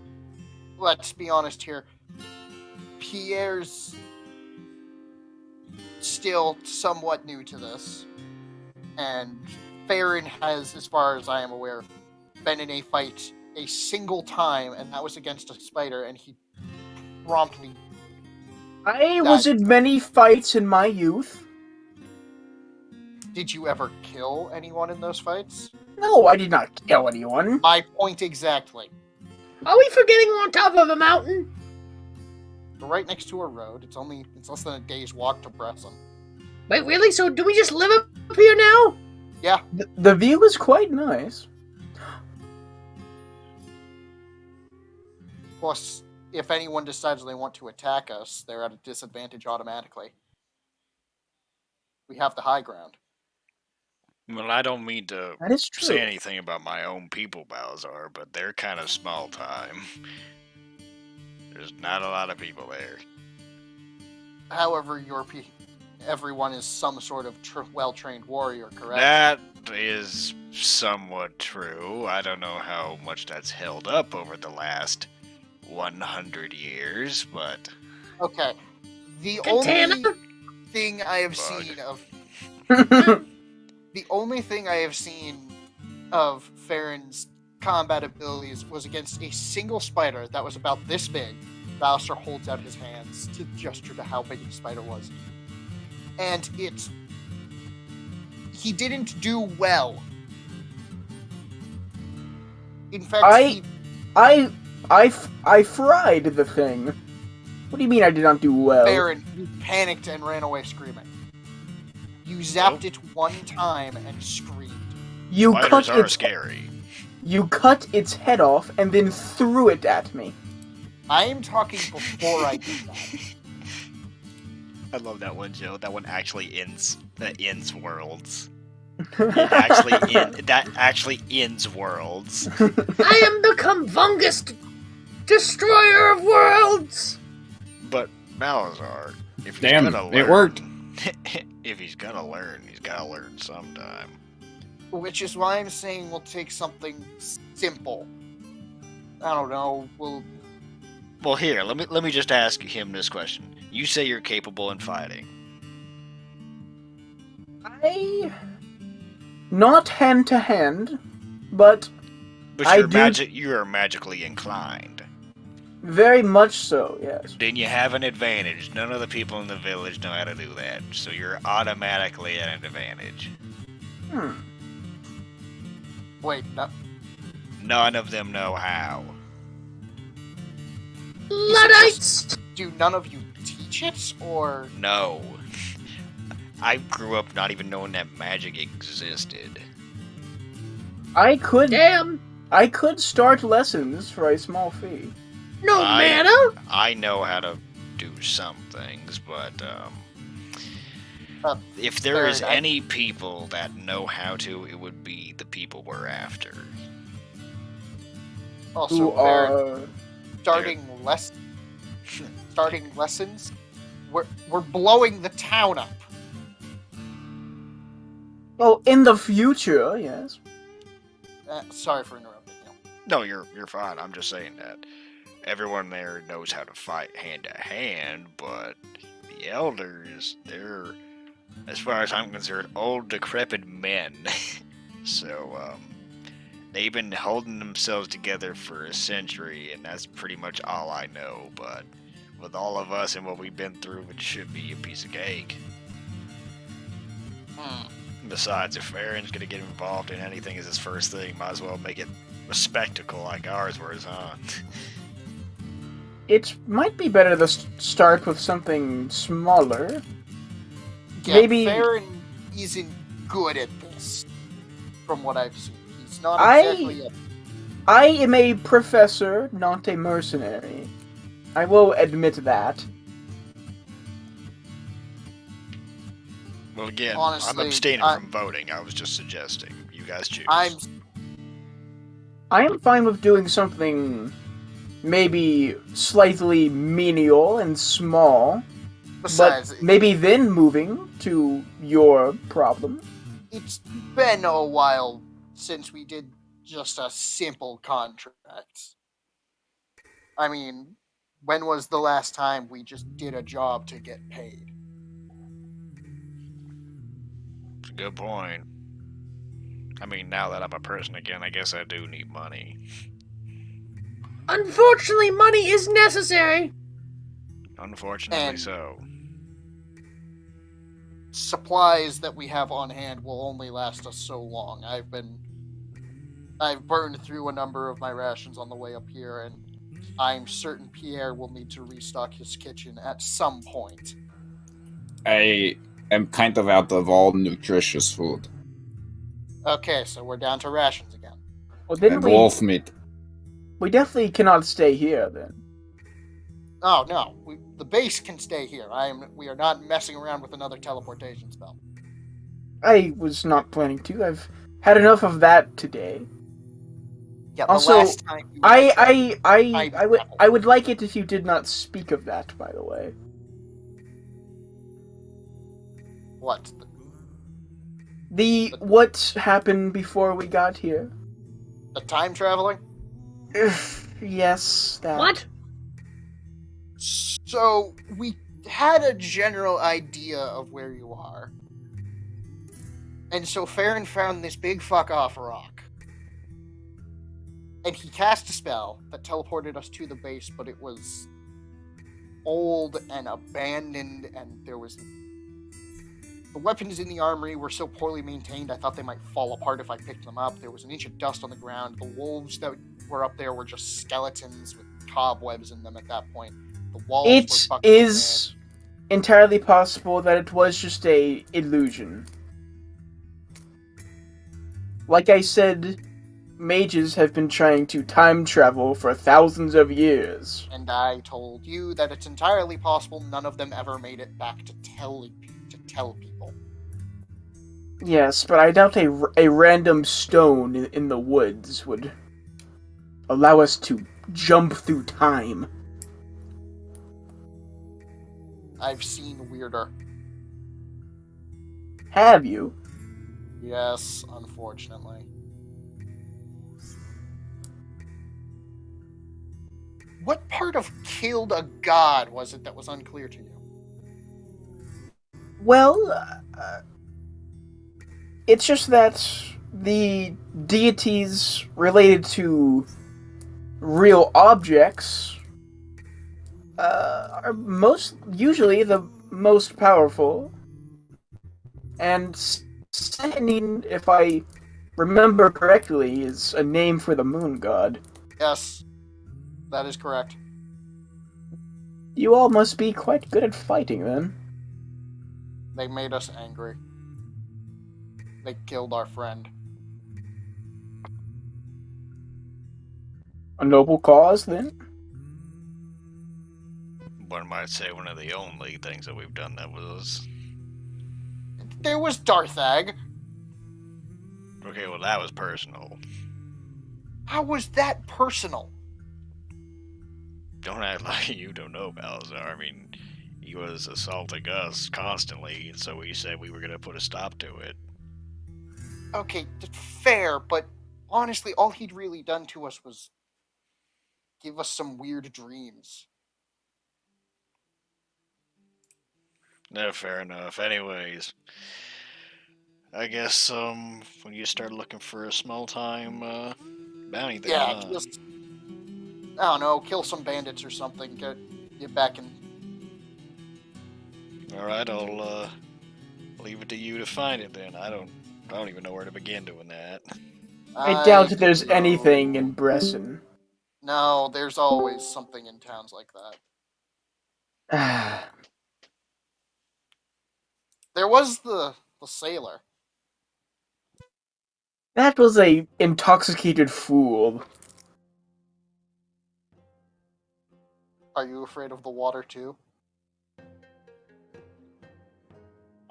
let's be honest here, Pierre's still somewhat new to this. And Farron has, as far as I am aware, been in a fight a single time, and that was against a spider, and he promptly... I was in many fights in my youth. Did you ever kill anyone in those fights? No, I did not kill anyone. My point exactly. Are we forgetting we're on top of a mountain? We're right next to a road. It's less than a day's walk to Bresson. Wait, really? So do we just live up here now? The view is quite nice. Plus, if anyone decides they want to attack us, they're at a disadvantage automatically. We have the high ground. Well, I don't mean to That is true. say anything about my own people, Balzar, but they're kind of small time. There's not a lot of people there. However, everyone is some sort of well-trained warrior, correct? That is somewhat true. I don't know how much that's held up over the last 100 years, but Okay. The Katana? only thing I have Bug. seen of the only thing I have seen of Farron's combat abilities was against a single spider that was about this big. Balser holds out his hands to gesture to how big the spider was. And he didn't do well. In fact, I fried the thing. What do you mean I did not do well? Farron, you panicked and ran away screaming. You zapped it one time and screamed. You spiders cut are its scary. You cut its head off and then threw it at me. I am talking before I did that. I love that one, Joe. That one actually ends worlds. That actually ends worlds. I am the Kumvungus destroyer of worlds! But Malazar, if he's Damn, gonna learn, it worked. If he's gonna learn, he's gotta learn sometime. Which is why I'm saying we'll take something simple. I don't know, Well, here, let me just ask him this question. You say you're capable in fighting. Not hand to hand, but But I you're do- you are magically inclined. very much so, yes. Then you have an advantage. None of the people in the village know how to do that, so you're automatically at an advantage. wait, no, None of them know how. Luddites! do none of you teach it, or... No. I grew up not even knowing that magic existed. I could Damn! start lessons for a small fee. No I- mana! I know how to do some things, but if there is Third, I- any people that know how to, it would be the people we're after. Also, Who are starting lessons? We're blowing the town up. well in the future, yes. Sorry for interrupting you. No, you're fine. I'm just saying that everyone there knows how to fight hand to hand, but the elders, they're, as far as I'm concerned, old decrepit men. So they've been holding themselves together for a century, and that's pretty much all I know. But with all of us and what we've been through, it should be a piece of cake. Besides, if Farron's gonna get involved in anything as his first thing, might as well make it a spectacle like ours was, huh? It might be better to start with something smaller. Yeah, Maybe- Farron isn't good at this, from what I've seen. He's not I- exactly a... I am a professor, not a mercenary. I will admit that. Well, again, I'm Honestly, abstaining from voting. I was just suggesting. You guys choose. I am fine with doing something maybe slightly menial and small, Besides, but maybe then moving to your problem. it's been a while since we did just a simple contract. I mean, when was the last time we just did a job to get paid? It's a good point. I mean, now that I'm a person again, I guess I do need money. Unfortunately, money is necessary. Unfortunately And- so. Supplies that we have on hand will only last us so long. I've burned through a number of my rations on the way up here, and I'm certain Pierre will need to restock his kitchen at some point. I am kind of out of all nutritious food. Okay, so we're down to rations again. Well, then And wolf meat. we definitely cannot stay here then. Oh no, the base can stay here. We are not messing around with another teleportation spell. I was not planning to. I've had enough of that today. Yeah, Also, the last time you had I would like it if you did not speak of that, by the way. what? What happened before we got here? The time traveling? Yes, that. What? So we had a general idea of where you are. And so Farron found this big fuck off rock. And he cast a spell that teleported us to the base, but it was old and abandoned, and there was... The weapons in the armory were so poorly maintained, I thought they might fall apart if I picked them up. There was an inch of dust on the ground. The wolves that were up there were just skeletons with cobwebs in them at that point. The walls were It fucking is entirely possible that it was just a illusion. Like I said, mages have been trying to time travel for thousands of years. And I told you that it's entirely possible none of them ever made it back to tell people. Yes, but I doubt a random stone in the woods would allow us to jump through time. I've seen weirder. Have you? Yes, unfortunately. What part of killed a god was it that was unclear to you? Well, it's just that the deities related to real objects are usually the most powerful. And Sehanine, if I remember correctly, is a name for the moon god. Yes, that is correct. You all must be quite good at fighting, then. They made us angry. They killed our friend. A noble cause, then? One might say one of the only things that we've done that was... There was Darthag. Okay, well that was personal. How was that personal? Don't act like you don't know, Balazar. I mean, he was assaulting us constantly, and so we said we were going to put a stop to it. Okay, fair, but honestly, all he'd really done to us was give us some weird dreams. No, fair enough. Anyways, I guess when you start looking for a small time bounty thing, Yeah, just I don't know, kill some bandits or something. Get back in. all right, I'll leave it to you to find it. Then I don't even know where to begin doing that. I doubt that there's don't know. anything in Bresson. No, there's always something in towns like that. There was the sailor. That was a intoxicated fool. Are you afraid of the water too?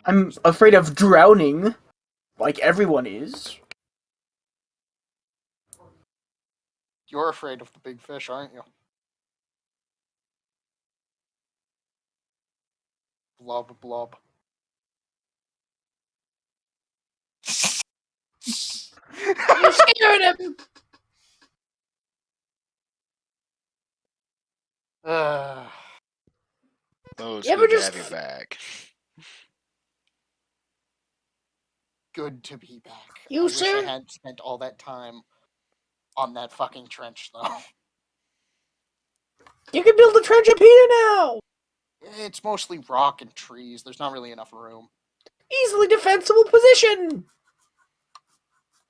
I'm afraid of drowning, like everyone is. You're afraid of the big fish, aren't you? Blob, blob. You scared him. Uh, Oh, it's You ever good to just have you back. good to be back. You, I wish sir? I hadn't spent all that time on that fucking trench, though. You can build a trench up here now. It's mostly rock and trees. There's not really enough room. Easily defensible position.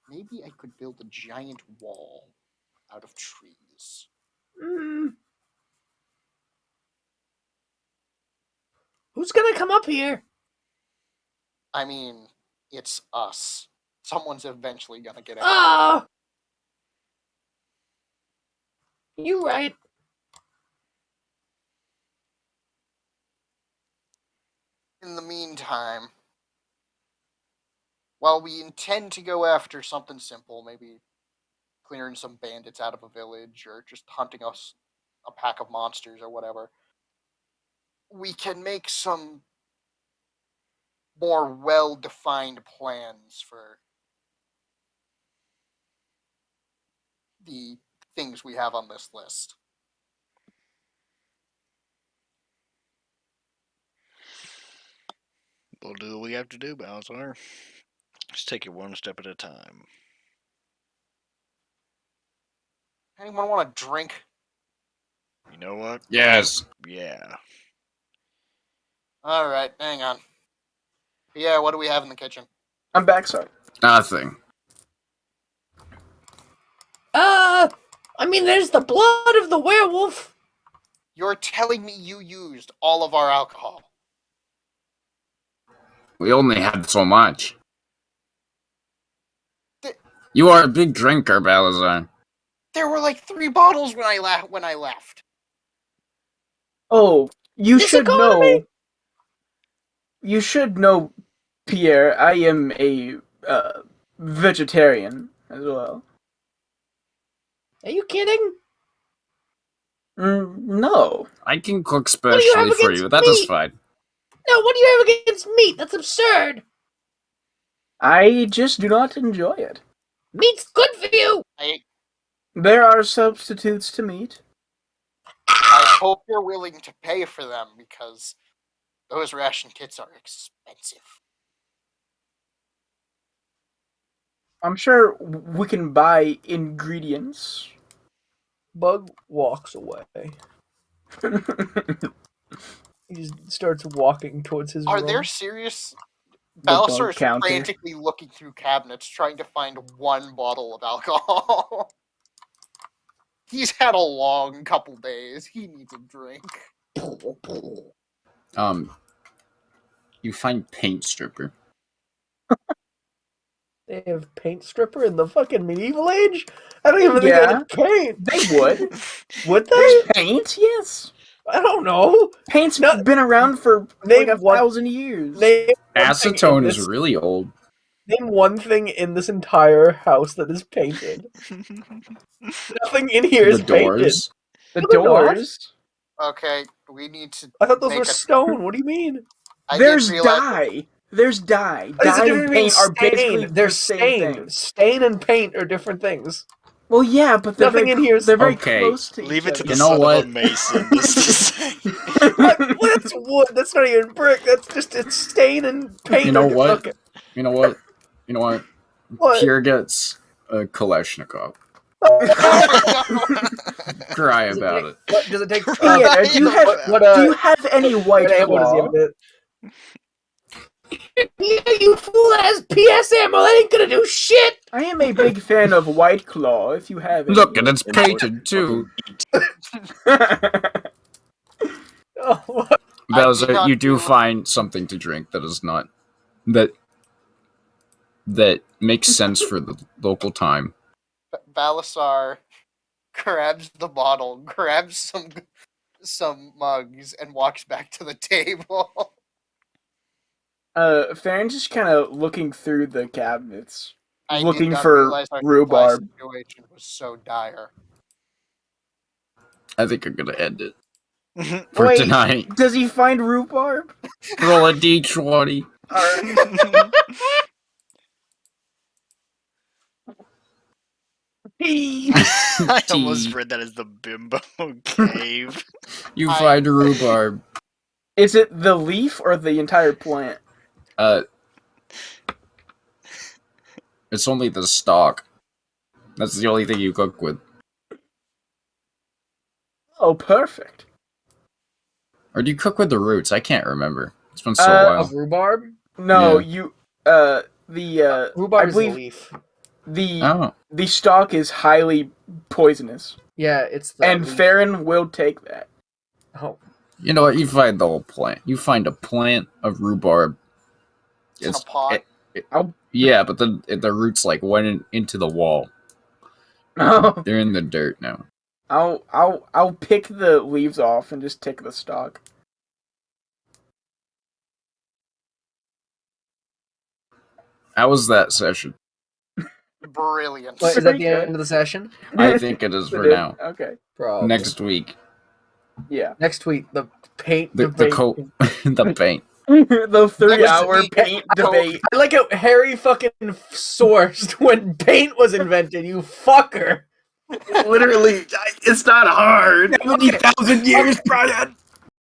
Maybe I could build a giant wall out of trees. Who's gonna come up here? I mean, it's us. Someone's eventually gonna get out. Ah. You right. In the meantime, while we intend to go after something simple, maybe clearing some bandits out of a village or just hunting us a pack of monsters or whatever, we can make some more well-defined plans for the things we have on this list. We'll do what we have to do, Balazar. Just take it one step at a time. Anyone want a drink? You know what? Yes. Yeah. All right, hang on. Yeah, what do we have in the kitchen? I'm back, sorry. Nothing. I mean, there's the blood of the werewolf. You're telling me you used all of our alcohol? We only had so much. Th- You are a big drinker, Balazar. There were like 3 bottles when I left. Oh, you This should economy? know. You should know, Pierre. I am a vegetarian as well. Are you kidding? No. I can cook do you have specially for against you. That is meat? fine. No, what do you have against meat? That's absurd. I just do not enjoy it. Meat's good for you. There are substitutes to meat. I hope you're willing to pay for them because those ration kits are expensive. I'm sure we can buy ingredients. Bug walks away. He just starts walking towards his Are room. there serious... The bug Balasar is counter. frantically looking through cabinets trying to find one bottle of alcohol. He's had a long couple days. He needs a drink. You find paint stripper. They have paint stripper in the fucking medieval age? I don't even think they Yeah. had paint. They would. Would they? Paint? Yes. I don't know. Paint's No- been around for Name like one- 1,000 years. Name one thing in Acetone is this- really old. Name one thing in this entire house that is painted. Nothing in here is The doors. The No, they're not. doors. Okay, we need to... painted. I thought those Make were a- stone. What do you mean? I There's didn't realize- dye. There's dye. There's a Dye difference and between paint are basically stain. They're the same stain. thing. Stain and paint are different things. Well, yeah, but they're Nothing very, in here is- they're very Okay. close to Leave each it to the You know son what? of a mason. Just to say. What? That's wood. That's not even brick. That's just it's stain and paint. You know are- what? Okay. You know what? You know what? What? Pierre gets a Kalashnikov. Cry Does it about take- it. What does it take? Yeah, do you have what, do you have any white what does he claw? have it? Yeah, you fool ass PS ammo. That ain't gonna do shit. I am a big fan of White Claw. If you have any. Look, and it's painted too. Oh, what? Bowser, not you do know. find something to drink that is not that makes sense for the local time. Balasar grabs the bottle, grabs some mugs, and walks back to the table. Farron's just kind of looking through the cabinets. I did Looking not for realize our supply rhubarb. situation was so dire. I think I'm gonna end it for Wait. tonight. Does he find rhubarb? Roll a d20. I almost read that as the bimbo cave. You find rhubarb. Is it the leaf or the entire plant? It's only the stalk. That's the only thing you cook with. Oh, perfect. Or do you cook with the roots? I can't remember. It's been so Of while. rhubarb? No, Yeah. you the Rhubarb I is the believe leaf. the Oh, stalk is highly poisonous, Yeah, it's the and leaf. Farron will take that. Oh, you know what? You find the whole plant. You find a plant of rhubarb. It's in a pot. Yeah, but the roots like went into the wall. No, They're in the dirt now. I'll pick the leaves off and just take the stalk. How was that session? Brilliant. Wait, is that Pretty the good. end of the session? I think it is for It is? now. Okay. Probably. Next week, Yeah. Next tweet, the paint the debate. the paint. The 3-hour week, paint debate. I like how Harry fucking sourced when paint was invented, you fucker! Literally, it's not hard. 70,000 years, Brian.